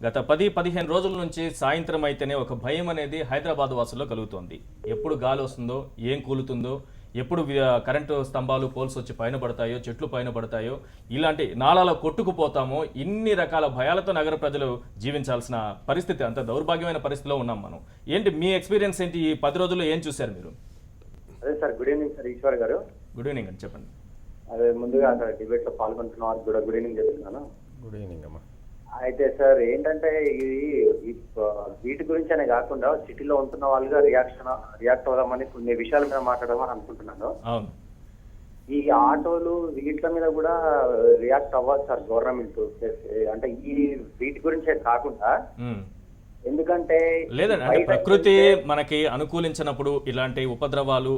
గత 10-15 రోజుల నుంచి సాయంత్రం అయితేనే ఒక భయం అనేది హైదరాబాద్ వాసుల్లో కలుగుతోంది. ఎప్పుడు గాలి వస్తుందో, ఏం కూలుతుందో, ఎప్పుడు కరెంటు స్తంభాలు పోల్స్ వచ్చి పైన పడతాయో, చెట్లు పైన పడతాయో, ఇలాంటి నాళాలో కొట్టుకుపోతామో, ఇన్ని రకాల భయాలతో నగర ప్రజలు జీవించాల్సిన పరిస్థితి, అంత దౌర్భాగ్యమైన పరిస్థితిలో ఉన్నాం మనం. ఏంటి మీ ఎక్స్పీరియన్స్ ఏంటి? ఈ 10 రోజుల్లో ఏం చూశారు మీరు? అదే sir, good evening sir, Eshwar garu. Good evening అని చెప్పండి. అదే ముందుగా సార్ డిబేట్ లో పాల్గొంటున్న వారికి కూడా గుడ్ ఈవినింగ్ చెప్తున్నాను. గుడ్ ఈవినింగ్ అమ్మా. అయితే సార్ ఏంటంటే వీటి గురించి అనే కాకుండా సిటీలో ఉంటున్న వాళ్ళుగా రియాక్ట్ అవుదామని కొన్ని విషయాల మీద మాట్లాడదామని అనుకుంటున్నాను. ఈ ఆటోలు వీటి మీద కూడా రియాక్ట్ అవ్వాలి సార్ గవర్నమెంట్. అంటే ఈ వీటి గురించే కాకుండా, ఎందుకంటే లేదండి, ప్రకృతి మనకి అనుకూలించినప్పుడు ఇలాంటి ఉపద్రవాలు,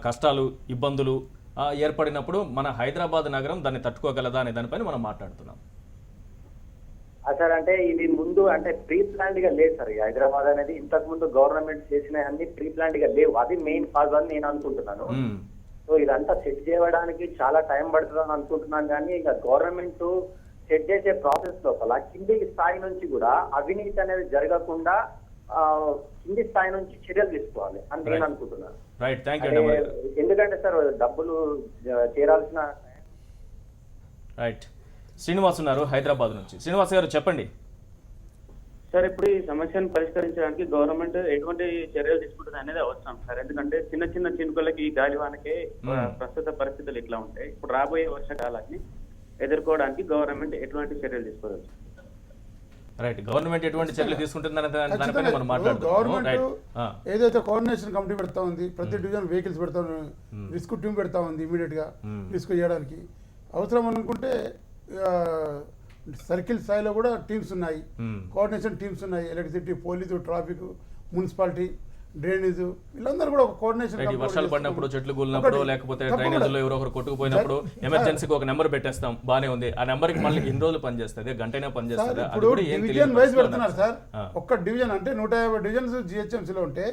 కష్టాలు, ఇబ్బందులు ఏర్పడినప్పుడు మన హైదరాబాద్ నగరం దాన్ని తట్టుకోగలదా అనే దానిపైన మనం మాట్లాడుతున్నాం. సార్ అంటే ఇది ముందు అంటే ప్రీ ప్లాన్డ్ గా లేదు సార్. హైదరాబాద్ అనేది ఇంతకు ముందు గవర్నమెంట్ చేసిన అన్ని ప్రీ ప్లాన్డ్ గా లేవు. అది మెయిన్ కాజ్ అని నేను అనుకుంటున్నాను. సో ఇదంతా సెట్ చేయడానికి చాలా టైం పడుతుందని అనుకుంటున్నాను. కానీ ఇక గవర్నమెంట్ సెట్ చేసే ప్రాసెస్ లోపల కింది స్థాయి నుంచి కూడా అవినీతి అనేది జరగకుండా కింది స్థాయి నుంచి చర్యలు తీసుకోవాలి అని నేను అనుకుంటున్నాను. ఎందుకంటే సార్ డబ్బులు చేరాల్సిన. రైట్. శ్రీనివాస్ ఉన్నారు హైదరాబాద్ నుంచి. శ్రీనివాస్ గారు చెప్పండి సార్. ఇప్పుడు ఈ సమస్యను పరిష్కరించడానికి గవర్నమెంట్ ఎటువంటి చర్యలు తీసుకుంటుంది అనేది అవసరం సార్. ఎందుకంటే చిన్న చిన్న చినుకులకి గాలివానకే ప్రస్తుత పరిస్థితులు ఇట్లా ఉంటాయి. ఇప్పుడు రాబోయే వర్షకాలాన్ని ఎదుర్కోవడానికి గవర్నమెంట్ ఎటువంటి చర్యలు తీసుకోవచ్చు? రైట్. గవర్నమెంట్ ఎటువంటి చర్యలు తీసుకుంటుందనే దానిపైన మనం మాట్లాడుతున్నాం. గవర్నమెంట్ ఏదైతే కోఆర్డినేషన్ కమిటీ పెడతా ఉంది, ప్రతి డివిజన్ వెహికల్స్ పెడతా ఉంది, రిస్క్ టీమ్ పెడతా ఉంది. ఇమీడియట్ గా రిస్క్ చేయడానికి అవసరం అనుకుంటే సర్కిల్ స్థాయిలో కూడా టీమ్స్ ఉన్నాయి, కోఆర్డినేషన్ టీమ్స్ ఉన్నాయి. Electricity, police, traffic, municipality, drainage, వీళ్ళందరూ కూడా ఒక కోఆర్డినేషన్. వర్షాలు పడినప్పుడు, చెట్లు కూలినప్పుడు, లేకపోతే డ్రైనేజ్ లో ఎవరో ఒకరు కొట్టుకుపోయినప్పుడు ఎమర్జెన్సీకి ఒక నెంబర్ పెట్టేస్తాం, బానే ఉంది. ఆ నెంబర్ కి మళ్ళీ ఎన్ని రోజులు పనిచేస్తుంది? గంటైనా పనిచేస్తుంది. ఇప్పుడు డివిజన్ వైజ్ పెడుతున్నారు సార్. ఒక్క డివిజన్ అంటే 150 డివిజన్స్ జిహెచ్ఎంసీలో ఉంటే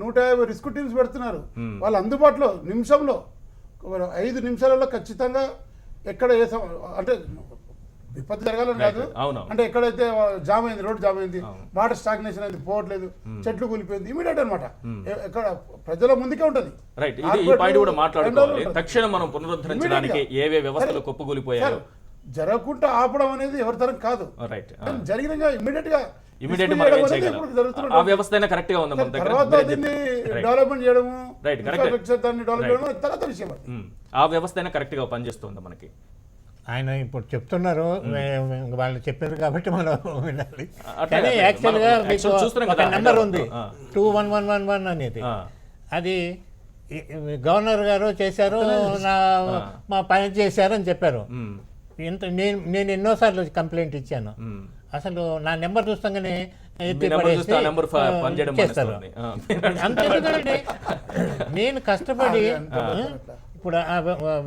150 రిస్క్ టీమ్స్ పెడుతున్నారు. వాళ్ళు అందుబాటులో నిమిషంలో 5 నిమిషాలలో ఖచ్చితంగా ఎక్కడ ఏ అంటే విపత్తు జరగాలని కాదు, అంటే ఎక్కడైతే జామ్ అయింది, రోడ్ జామ్ అయింది, వాటర్ స్టాగ్నేషన్ అయింది, పోవట్లేదు, చెట్లు కూలిపోయింది, ఇమీడియట్ అనమాట ఎక్కడ ప్రజల ముందుకే ఉంటది. రైట్. ఇది ఈ పాయింట్ కూడా మాట్లాడుకోవాలి. తక్షణం మనం పునరుద్ధరించడానికి ఏవే వ్యవస్థలు కుప్పకూలిపోయాయో జరగకుండా ఆపడం అనేది ఎవరి తరం కాదు. రైట్. జరిగిన ఇమీడియట్ గా ఆ వ్యవస్థ కరెక్ట్ గా ఉంది మన దగ్గర. డెవలప్మెంట్ చేయడము, తర్వాత విషయం ఆ వ్యవస్థ కరెక్ట్ గా పనిచేస్తుంది మనకి. ఆయన ఇప్పుడు చెప్తున్నారు, వాళ్ళు చెప్పారు కాబట్టి మనం వినాలి. కానీ యాక్చువల్గా ఒక నెంబర్ ఉంది 21111 అనేది. అది గవర్నర్ గారు చేశారు, మా పని చేశారు అని చెప్పారు. నేను ఎన్నోసార్లు కంప్లైంట్ ఇచ్చాను. అసలు నా నెంబర్ చూస్తాగానే చేస్తారు. అంతేకాదండి, నేను కష్టపడి ఇప్పుడు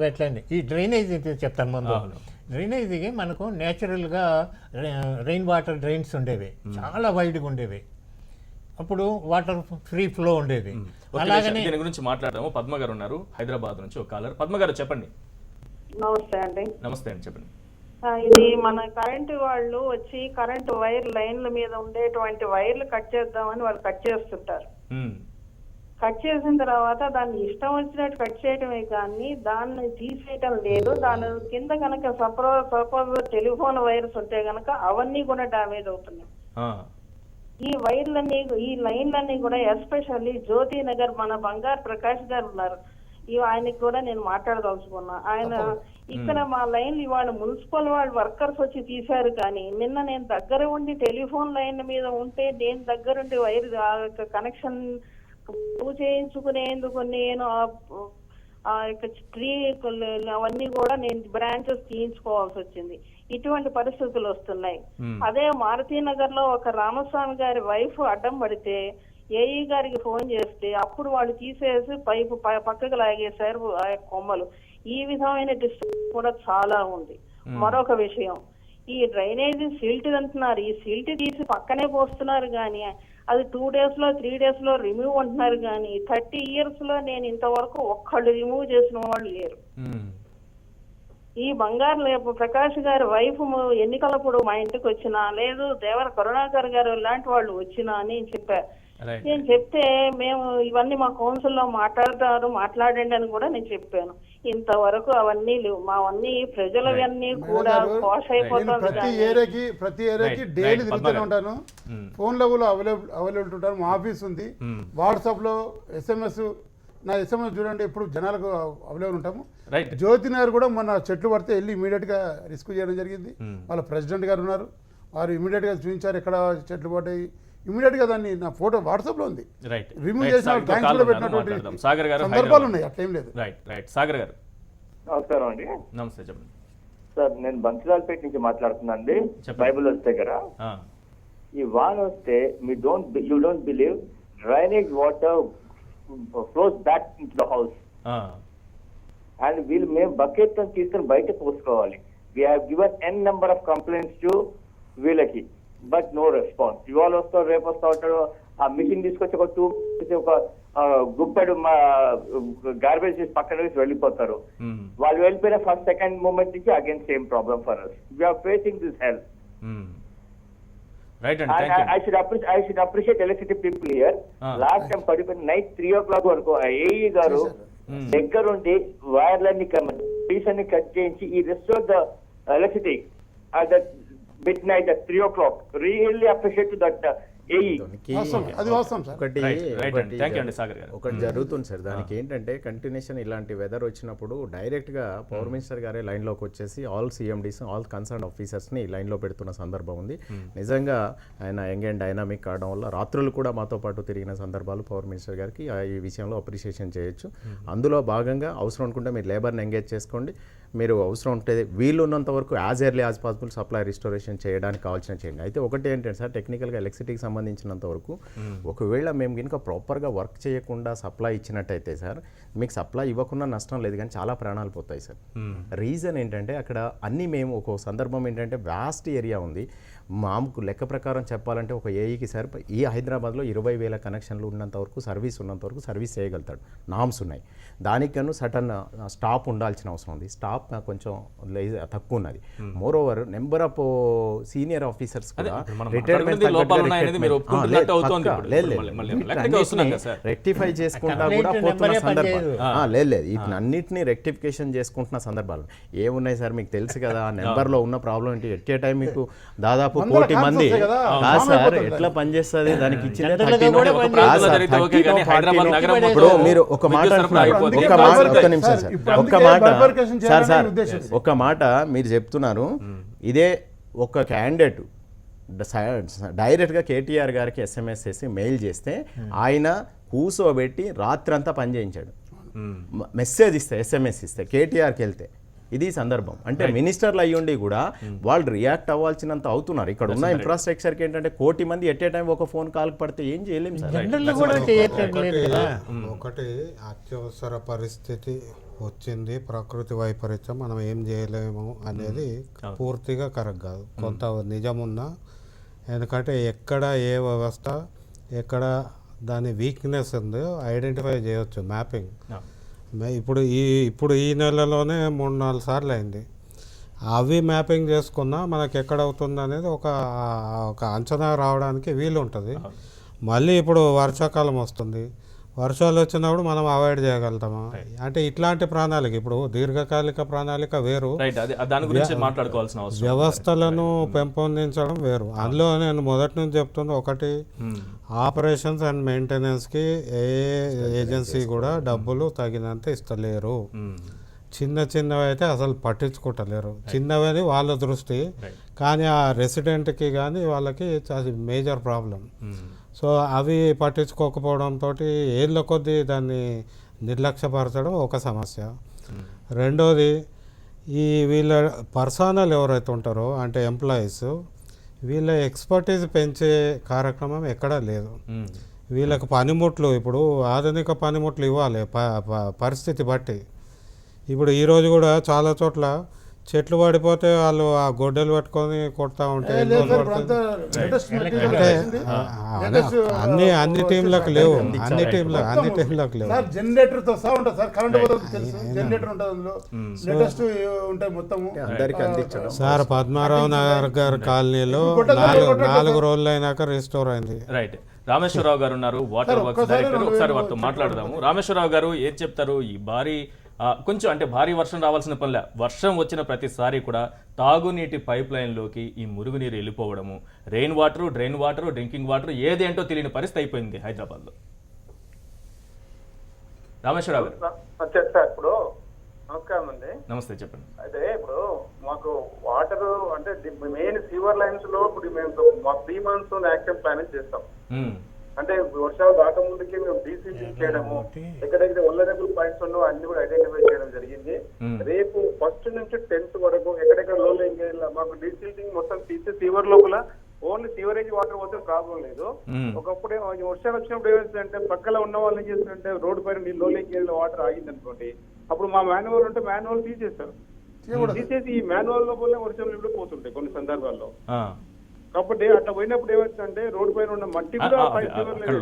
ఎట్లండి ఈ డ్రైనేజ్ చెప్తాను ముందు. డ్రైనేజీకి మనకు నేచురల్గా రెయిన్ వాటర్ డ్రైన్స్ ఉండేవి, చాలా వైడ్గా ఉండేవి. అప్పుడు వాటర్ ఫ్రీ ఫ్లో ఉండేది. అలాగనే దీని గురించి మాట్లాడదాము. పద్మ గారు ఉన్నారు హైదరాబాద్ నుంచి, ఒక కాలర్. పద్మ గారు చెప్పండి. నమస్తే అండి. నమస్తే అండి, చెప్పండి. ఇది మన కరెంటు వాళ్ళు వచ్చి కరెంటు వైర్ లైన్ల మీద ఉండేటువంటి వైర్లు కట్ చేద్దామని వాళ్ళు కట్ చేస్తుంటారు. కట్ చేసిన తర్వాత దాన్ని ఇష్టం వచ్చినట్టు కట్ చేయటమే కానీ దాన్ని తీసేయటం లేదు. దాని కింద కనుక సపోజ్ టెలిఫోన్ వైర్స్ ఉంటే కనుక అవన్నీ కూడా డామేజ్ అవుతున్నాయి. ఈ వైర్లన్నీ, ఈ లైన్లన్నీ కూడా ఎస్పెషల్లీ జ్యోతి నగర్ మన బంగారు ప్రకాష్ గారు ఉన్నారు, ఆయనకి కూడా నేను మాట్లాడదలుచుకున్నా. ఆయన ఇక్కడ మా లైన్లు ఇవాళ మున్సిపల్ వాళ్ళు వర్కర్స్ వచ్చి తీశారు, కానీ నిన్న నేను దగ్గర ఉండి టెలిఫోన్ లైన్ మీద ఉంటే నేను దగ్గరుండి వైర్ కనెక్షన్ చేయించుకునేందుకు నేను ట్రీ అవన్నీ కూడా నేను బ్రాంచెస్ తీయించుకోవాల్సి వచ్చింది. ఇటువంటి పరిస్థితులు వస్తున్నాయి. అదే మారుతీనగర్ లో ఒక రామస్వామి గారి వైఫ్ అడ్డం పడితే ఏఈ గారికి ఫోన్ చేస్తే అప్పుడు వాళ్ళు తీసేసి పైపు పక్కకు లాగేశారు ఆ కొమ్మలు. ఈ విధమైన డిస్టర్బెన్స్ కూడా చాలా ఉంది. మరొక విషయం, ఈ డ్రైనేజీ సిల్ట్ అంటున్నారు, ఈ సిల్ట్ తీసి పక్కనే పోస్తున్నారు కానీ అది 2 days లో 3 days లో రిమూవ్ అంటున్నారు కానీ 30 years లో నేను ఇంతవరకు ఒక్కళ్ళు రిమూవ్ చేసిన వాళ్ళు లేరు. ఈ బంగారు ప్రకాష్ గారి వైఫ్ ఎన్నికలప్పుడు మా ఇంటికి వచ్చినా, లేదు దేవర కరుణాకర్ గారు లాంటి వాళ్ళు వచ్చినా నేను చెప్పా. నేను చెప్తే మేము ఇవన్నీ మా కౌన్సిల్లో మాట్లాడండి అని కూడా నేను చెప్పాను. ఇంతవరకు అవన్నీ లేవు. మావన్నీ ప్రజలవన్నీ కూడా కోష అయిపోతుంది. ప్రతి ఏరియాకి డైలీ తిరుగుతూనే ఉంటాను. ఫోన్లో కూడా అవైలబుల్ ఉంటాను. మా ఆఫీస్ ఉంది, వాట్సాప్లో SMS, నా SMS చూడండి, ఎప్పుడు జనాలకు అవైలబుల్ ఉంటాము. జ్యోతి నగర్ కూడా మొన్న చెట్లు పడితే వెళ్ళి ఇమీడియట్గా రెస్క్యూ చేయడం జరిగింది. వాళ్ళ ప్రెసిడెంట్ గారు ఉన్నారు, వారు ఇమీడియట్గా చూపించారు ఎక్కడ చెట్లు పడ్డాయి. ఇమీడియట్గా దాన్ని నా ఫోటో వాట్సాప్లో ఉంది, రిమూవ్ చేసిన ట్యాంక్స్ కూడా పెట్టినటువంటి సందర్భాలు ఉన్నాయి. అట్లేం లేదు. సాగర్ గారు నమస్కారం అండి. నమస్తే, చెప్పండి సార్. నేను బంచులాల్పేట నుంచి మాట్లాడుతున్నా అండి, బైబుల్ దగ్గర. ఈ వాన వస్తే you don't believe drainage water flows back in the house and మేము బకెట్ తీసుకొని బయట పోసుకోవాలి. We have given n number of complaints to వీళ్ళకి, బట్ నో రెస్పాన్స్. ఇవాళ వస్తాడు, రేపు వస్తా ఉంటాడు. ఆ మిషన్ తీసుకొచ్చి ఒక గుప్పెడు గార్బేజ్ తీసి పక్కన వేసి వెళ్ళిపోతారు. వాళ్ళు వెళ్ళిపోయిన ఫస్ట్ సెకండ్ మూమెంట్ నుంచి again same problem for us. We are facing this hell. Right, and I should appreciate electricity people here. Last time పడిపోయిన నైట్ 3 o'clock వరకు AE గారు దగ్గరుండి వైర్లన్నీ ట్రీస్ అన్ని కట్ చేయించి ఈ restore the electricity at the midnight at 3 o'clock. Really appreciate that AE. ఒకటి జరుగుతుంది sir. దానికి ఏంటంటే కంటిన్యూషన్ ఇలాంటి వెదర్ వచ్చినప్పుడు డైరెక్ట్గా పవర్ మినిస్టర్ గారే లైన్లోకి వచ్చేసి ఆల్ CMDs, ఆల్ కన్సర్న్ ఆఫీసర్స్ని లైన్లో పెడుతున్న సందర్భం ఉంది. నిజంగా ఆయన యంగ్ అండ్ డైనామిక్ కావడం వల్ల రాత్రులు కూడా మాతో పాటు తిరిగిన సందర్భాలు పవర్ మినిస్టర్ గారికి ఈ విషయంలో అప్రిషియేషన్ చేయొచ్చు. అందులో భాగంగా అవసరం అనుకుంటే మీరు లేబర్ని ఎంగేజ్ చేసుకోండి. మీరు అవసరం ఉంటే వీళ్ళు ఉన్నంత వరకు as early as possible supply restoration చేయడానికి కావాల్సిన చేయండి. అయితే ఒకటి ఏంటంటే సార్, టెక్నికల్గా ఎలక్ట్రిసిటీకి సంబంధించినంత వరకు ఒకవేళ మేము కనుక ప్రాపర్గా వర్క్ చేయకుండా సప్లై ఇచ్చినట్టయితే సార్, మీకు సప్లై ఇవ్వకుండా నష్టం లేదు కానీ చాలా ప్రాణాలు పోతాయి సార్. రీజన్ ఏంటంటే అక్కడ అన్నీ మేము ఒక సందర్భం ఏంటంటే వ్యాస్ట్ ఏరియా ఉంది. మాకు లెక్క ప్రకారం చెప్పాలంటే ఒక ఏఈకి సార్ ఈ హైదరాబాద్లో 20,000 కనెక్షన్లు ఉన్నంత వరకు సర్వీస్ సర్వీస్ చేయగలుగుతాడు. నామ్స్ ఉన్నాయి. దానికన్నా సటన్ స్టాప్ ఉండాల్సిన అవసరం ఉంది. స్టాప్ కొంచెం తక్కువ ఉన్నది. More over number of senior officers కూడా రెక్టిఫై చేసుకుంటా కూడా పోతున్న సందర్భాలు లేదు. వీటినన్నింటినీ రెక్టిఫికేషన్ చేసుకుంటున్న సందర్భాలు ఏమున్నాయి సార్ మీకు తెలుసు కదా. నెంబర్లో ఉన్న ప్రాబ్లం ఏంటి, ఎట్ ఏ టైం మీకు దాదాపు 1 కోటి మంది కాదు సార్. ఎట్లా పనిచేస్తుంది దానికి ఇచ్చిన మీరు ఒక మాట ఒక మాట మీరు చెప్తున్నారు. ఇదే ఒక క్యాండిడేట్ డైరెక్ట్గా కేటీఆర్ గారికి SMS చేసి మెయిల్ చేస్తే ఆయన కూసోబెట్టి రాత్రంతా పనిచేయించాడు. మెసేజ్ ఇస్తే SMS ఇస్తే కేటీఆర్కి వెళ్తే ఇది సందర్భం. అంటే మినిస్టర్లు అయ్యుండి కూడా వాళ్ళు రియాక్ట్ అవ్వాల్సినంత అవుతున్నారు. ఇక్కడ ఉన్న ఇన్ఫ్రాస్ట్రక్చర్కి ఏంటంటే 1 కోటి మంది ఎట్ ఏ టైం ఒక ఫోన్ కాల్ పడితే ఏం చేయలేము సార్. ఒకటి అత్యవసర పరిస్థితి వచ్చింది, ప్రకృతి వైపరీత్యం, మనం ఏం చేయలేము అనేది పూర్తిగా కరెక్ట్ కాదు. కొంత నిజమున్నా, ఎందుకంటే ఎక్కడ ఏ వ్యవస్థ ఎక్కడ దాని వీక్నెస్ ఉందో ఐడెంటిఫై చేయవచ్చు. మ్యాపింగ్ ఇప్పుడు ఈ నెలలోనే 3-4 సార్లు అయింది. అవి మ్యాపింగ్ చేసుకున్నా మనకి ఎక్కడ అవుతుంది అనేది ఒక అంచనా రావడానికి వీలు ఉంటుంది. మళ్ళీ ఇప్పుడు వర్షాకాలం వస్తుంది, వర్షాలు వచ్చినప్పుడు మనం అవాయిడ్ చేయగలుగుతామా అంటే ఇట్లాంటి ప్రణాళిక, ఇప్పుడు దీర్ఘకాలిక ప్రణాళిక వేరు, వ్యవస్థలను పెంపొందించడం వేరు. అందులో నేను మొదటి నుంచి చెప్తున్నా, ఒకటి ఆపరేషన్స్ అండ్ మెయింటెనెన్స్కి ఏ ఏజెన్సీ కూడా డబ్బులు తగినంత ఇస్తలేరు. చిన్నవి అయితే అసలు పట్టించుకుంటలేరు. చిన్నవని వాళ్ళ దృష్టి, కానీ ఆ రెసిడెంట్కి కానీ వాళ్ళకి మేజర్ ప్రాబ్లం. సో అవి పట్టించుకోకపోవడంతో ఏళ్ళ కొద్దీ దాన్ని నిర్లక్ష్యపరచడం ఒక సమస్య. రెండోది, వీళ్ళ పర్సనల్ ఎవరైతే ఉంటారో అంటే ఎంప్లాయీస్, వీళ్ళ ఎక్స్పర్టీస్ పెంచే కార్యక్రమం ఎక్కడా లేదు. వీళ్ళకి పనిముట్లు, ఇప్పుడు ఆధునిక పనిముట్లు ఇవ్వాలి పరిస్థితి బట్టి. ఇప్పుడు ఈరోజు కూడా చాలా చోట్ల చెట్లు పడిపోతే వాళ్ళు ఆ గొడ్డలు పట్టుకొని కొడతా ఉంటే అన్ని టీంలకు లేవు, అన్ని టీంలకు లేవు. జనరేటర్ తో సహా ఉంటుంది సార్, కరెంట్ పోతుంది తెలుసు, జనరేటర్ ఉంటుంది అందులో, లేటెస్ట్ ఉంటాయి మొత్తం అందరికీ అందించడం. సార్ పద్మారావు నగర్ గారి కాలనీలో 4 రోజులు అయినాక రిస్టోర్ అయింది. రైట్. రామేశ్వరరావు గారు ఉన్నారు, వాటర్ వర్క్స్ డైరెక్టర్. ఒకసారి వారితో మాట్లాడదాము. రామేశ్వరరావు గారు ఏం చెప్తారు? ఈ కొంచెం అంటే భారీ వర్షం రావాల్సిన పనిలే, వర్షం వచ్చిన ప్రతిసారి కూడా తాగునీటి పైప్ లైన్లోకి ఈ మురుగునీరు వెళ్ళిపోవడము, rain water, drain water, drinking water ఏదేంటో తెలియని పరిస్థితి అయిపోయింది హైదరాబాద్లో. రామేశ్వరరావు గారు ఇప్పుడు నమస్కారం అండి. నమస్తే, చెప్పండి. అయితే ఇప్పుడు మాకు వాటర్ అంటే మెయిన్ సీవర్ లైన్స్ లో ఇప్పుడు మేము మాకు 3 months యాక్షన్ ప్లానింగ్ చేస్తాం. అంటే వర్షాలు రాకముందుకి మేము డీసీలింగ్ చేయడము, ఎక్కడెక్కడ ఒల్లరబుల్ పాయింట్స్ ఉన్నో అన్ని కూడా ఐడెంటిఫై చేయడం జరిగింది. రేపు 1st నుంచి 10th వరకు ఎక్కడెక్కడ లో లైన్ మాకు డీసీలింగ్ మొత్తం తీసి సీవర్ లోపల ఓన్లీ సీవరేజ్ వాటర్ పోతే ప్రాబ్లం లేదు. ఒకప్పుడు వర్షాలు వచ్చినప్పుడు ఏమైందంటే పక్కన ఉన్న వాళ్ళు ఏం చేస్తారంటే రోడ్డు పైన లో లైన్ వాటర్ ఆగింది అనుకోండి, అప్పుడు మా మాన్యువల్ ఉంటే మాన్యువల్ తీసేస్తారు. తీసేసి ఈ మాన్యువల్ లోపలనే వర్షం ఇప్పుడు పోతుంటాయి కొన్ని సందర్భాల్లో. కాబట్టి అట్లా పోయినప్పుడు ఏమవుతుందంటే రోడ్డు పైన ఉన్న మట్టి కూడా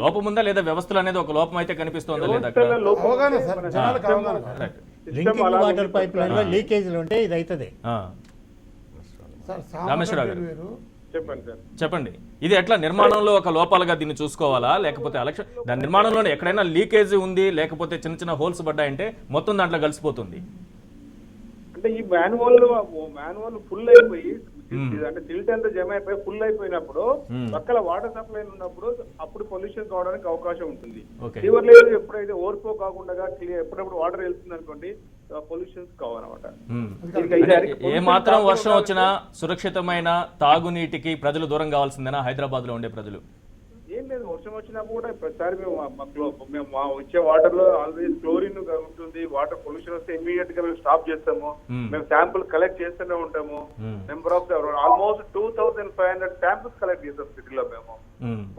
లోపం ఉందా లేదా, వ్యవస్థలు అనేది ఒక లోపం అయితే కనిపిస్తుందా లేదా? డ్రింకింగ్ వాటర్ పైప్ లైన్ లో లీకేజీలు ఉంటే ఇది అవుతుంది. రామేశ్వరరావు గారు చెప్పండి, ఇది ఎట్లా నిర్మాణంలో ఒక లోపాలుగా దీన్ని చూసుకోవాలా, లేకపోతే దాని నిర్మాణంలోనే ఎక్కడైనా లీకేజీ ఉంది, లేకపోతే చిన్న చిన్న హోల్స్ పడ్డాయంటే మొత్తం దాంట్లో కలిసిపోతుంది? అంటే ఈ మాన్యువల్ ఫుల్ అయిపోయి అంటే సిల్ట్ అంతా జమ అయిపోయి ఫుల్ అయిపోయినప్పుడు పక్కన వాటర్ సప్లై ఉన్నప్పుడు అప్పుడు పొల్యూషన్ కావడానికి అవకాశం ఉంటుంది. సివర్ లైన్ ఎప్పుడైతే ఓవర్ఫ్లో కాకుండా ఎప్పుడప్పుడు వాటర్ వెళ్తుంది అనుకోండి, పొల్యూషన్స్ కావాలన్నమాట. ఏ మాత్రం వర్షం వచ్చినా సురక్షితమైన తాగునీటికి ప్రజలు దూరం కావాల్సిందేనా హైదరాబాద్ లో ఉండే ప్రజలు? ఏం లేదు, వర్షం వచ్చినప్పుడు కూడా ప్రతిసారి మేము వచ్చే వాటర్ లో ఆల్వేస్ క్లోరిన్ ఉంటుంది. వాటర్ పొల్యూషన్ వస్తే ఇమీడియట్ గా మేము స్టాప్ చేస్తాము. మేము శాంపుల్ కలెక్ట్ చేస్తూనే ఉంటాము. Number of almost 2500 samples collect చేస్తాం సిటీలో మేము,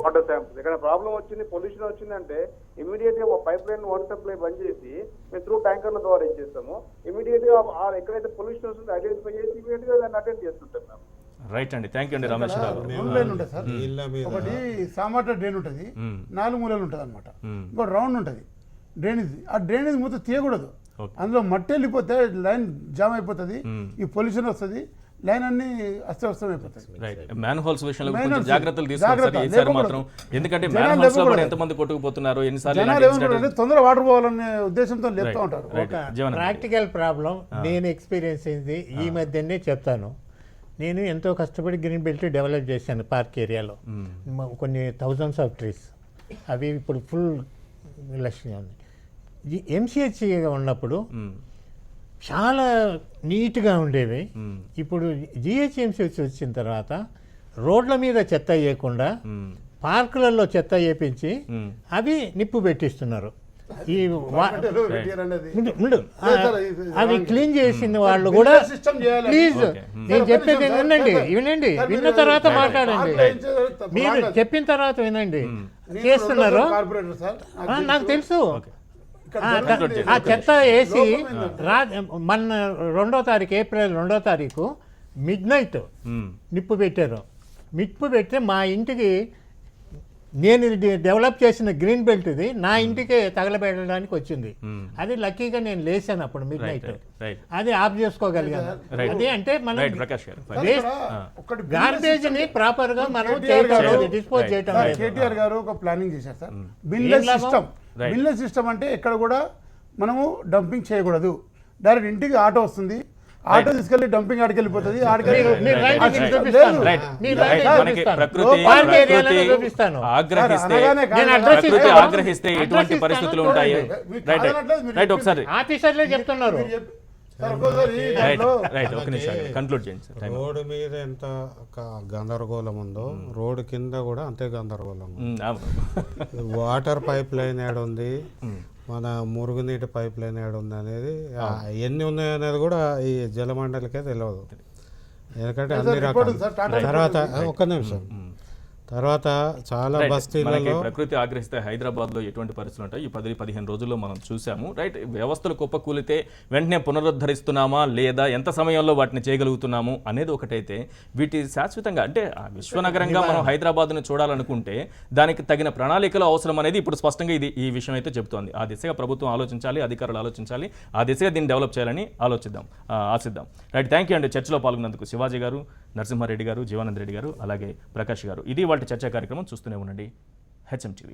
వాటర్ శాంపుల్స్. ఎక్కడ ప్రాబ్లం వచ్చింది, పొల్యూషన్ వచ్చిందంటే ఇమీడియట్ గా పైప్ లైన్ వాటర్ సప్లై బంద్ చేసి మేము త్రూ ట్యాంకర్ల ద్వారా ఇచ్చేస్తాము. ఇమీడియట్ గా ఎక్కడైతే పొల్యూషన్ వస్తుందో ఐడెంటిఫై చేసి ఇమీడియట్ గా దాన్ని అటెండ్ చేస్తుంటాం మేము. రైట్ అండి, థ్యాంక్ యూ అండి రామేశ్వరరావు. ఒకటి సామాటర్ డ్రైన్ ఉంటుంది, 4 మూలలు ఉంటుంది అనమాట. ఇంకోటి రౌండ్ ఉంటుంది డ్రైనేజ్. ఆ డ్రైనేజ్ మొత్తం తీయకూడదు, అందులో మట్టి వెళ్ళిపోతే లైన్ జామ్ అయిపోతుంది, ఈ పొల్యూషన్ వస్తుంది, లైన్ అన్ని అస్తవ్యస్తం అయిపోతుంది. మ్యాన్ హోల్స్ విషయంలో కొంచెం జాగ్రత్తలు తీసుకోవాలి మాత్రం, ఎందుకంటే మ్యాన్ హోల్స్ లో కూడా ఎంతమంది కొట్టుకుపోతున్నారు, ఎన్నిసార్లు తొందరగా వాటర్ పోవాలనే ఉద్దేశంతో లేపుతూ ఉంటారు. ప్రాక్టికల్ ప్రాబ్లం నేను ఎక్స్పీరియన్స్ అయింది ఈ మధ్యనే చెప్తాను. నేను ఎంతో కష్టపడి గ్రీన్ బెల్ట్ డెవలప్ చేశాను పార్క్ ఏరియాలో, కొన్ని థౌజండ్స్ ఆఫ్ ట్రీస్. అవి ఇప్పుడు ఫుల్ లక్ష్యంగా ఉంది. ఎంసీహెచ్ ఉన్నప్పుడు చాలా నీట్గా ఉండేవి. ఇప్పుడు జిహెచ్ఎంసీ వచ్చిన తర్వాత రోడ్ల మీద చెత్త వేయకుండా పార్కులలో చెత్త వేయించి అవి నిప్పు పెట్టిస్తున్నారు. ఈ అవి క్లీన్ చేసిన వాళ్ళు కూడా ప్లీజ్ నేను చెప్పేది వినండి, విన్న తర్వాత మాట్లాడండి. మీరు చెప్పిన తర్వాత వినండి. చేస్తున్నారు నాకు తెలుసు. ఆ చెత్త వేసి మన 2వ తారీఖు ఏప్రిల్ 2వ తారీఖు మిడ్నైట్ నిప్పు పెట్టారు. నిప్పు పెడితే మా ఇంటికి నేను డెవలప్ చేసిన గ్రీన్ బెల్ట్ ఇది నా ఇంటికే తగలబెట్టడానికి వచ్చింది. అది లక్కీగా నేను లేచాను అప్పుడు మిడ్ నైట్, అది ఆఫ్ చేసుకోగలిగాను. అది అంటే మనం గార్బేజ్ ని ప్రాపర్ గా మనం డిస్పోజ్ చేయటం. కేటీఆర్ గారు ఒక ప్లానింగ్ చేశారు సార్, బిన్లెస్ సిస్టమ్. బిన్లెస్ సిస్టమ్ అంటే ఎక్కడ కూడా మనము డంపింగ్ చేయకూడదు. డైరెక్ట్ ఇంటికి ఆటో వస్తుంది, ఆటో తీసుకెళ్లి డంపింగ్ ఆడికి వెళ్ళిపోతుంది. ఆగ్రహిస్తే ఎటువంటి పరిస్థితులు ఉంటాయి? రైట్, ఒకసారి ఆఫీసర్లే చెప్తున్నారు. రోడ్డు మీద ఎంత గందరగోళం ఉందో రోడ్డు కింద కూడా అంతే గందరగోళం. వాటర్ పైప్ లైన్ ఏడుంది, మన మురుగునీటి పైప్ లైన్ ఏడుంది అనేది, ఎన్ని ఉన్నాయి అనేది కూడా ఈ జలమండలికే తెలియదు. ఎందుకంటే అన్ని రకాల. తర్వాత ఒక్క నిమిషం, తర్వాత చాలా మనకి బస్తీలలో ప్రకృతి ఆగ్రహిస్తే హైదరాబాద్లో ఎటువంటి పరిస్థితులు ఉంటాయి ఈ 10-15 రోజుల్లో మనం చూసాము. రైట్, వ్యవస్థలు కుప్పకూలితే వెంటనే పునరుద్ధరిస్తున్నామా లేదా ఎంత సమయంలో వాటిని చేయగలుగుతున్నాము అనేది ఒకటైతే, వీటి శాశ్వతంగా అంటే విశ్వనగరంగా మనం హైదరాబాద్ను చూడాలనుకుంటే దానికి తగిన ప్రణాళికలు అవసరం అనేది ఇప్పుడు స్పష్టంగా ఈ విషయం అయితే చెబుతోంది. ఆ దిశగా ప్రభుత్వం ఆలోచించాలి, అధికారులు ఆలోచించాలి, ఆ దిశగా దీన్ని డెవలప్ చేయాలని ఆశిద్దాం. రైట్, థ్యాంక్ యూ అండి. చర్చలో పాల్గొన్నందుకు శివాజీ గారు, నరసింహారెడ్డి గారు, జీవానంద్ రెడ్డి గారు, అలాగే ప్రకాష్ గారు. ఇది వాటి చర్చా కార్యక్రమం. చూస్తూనే ఉండండి HM TV.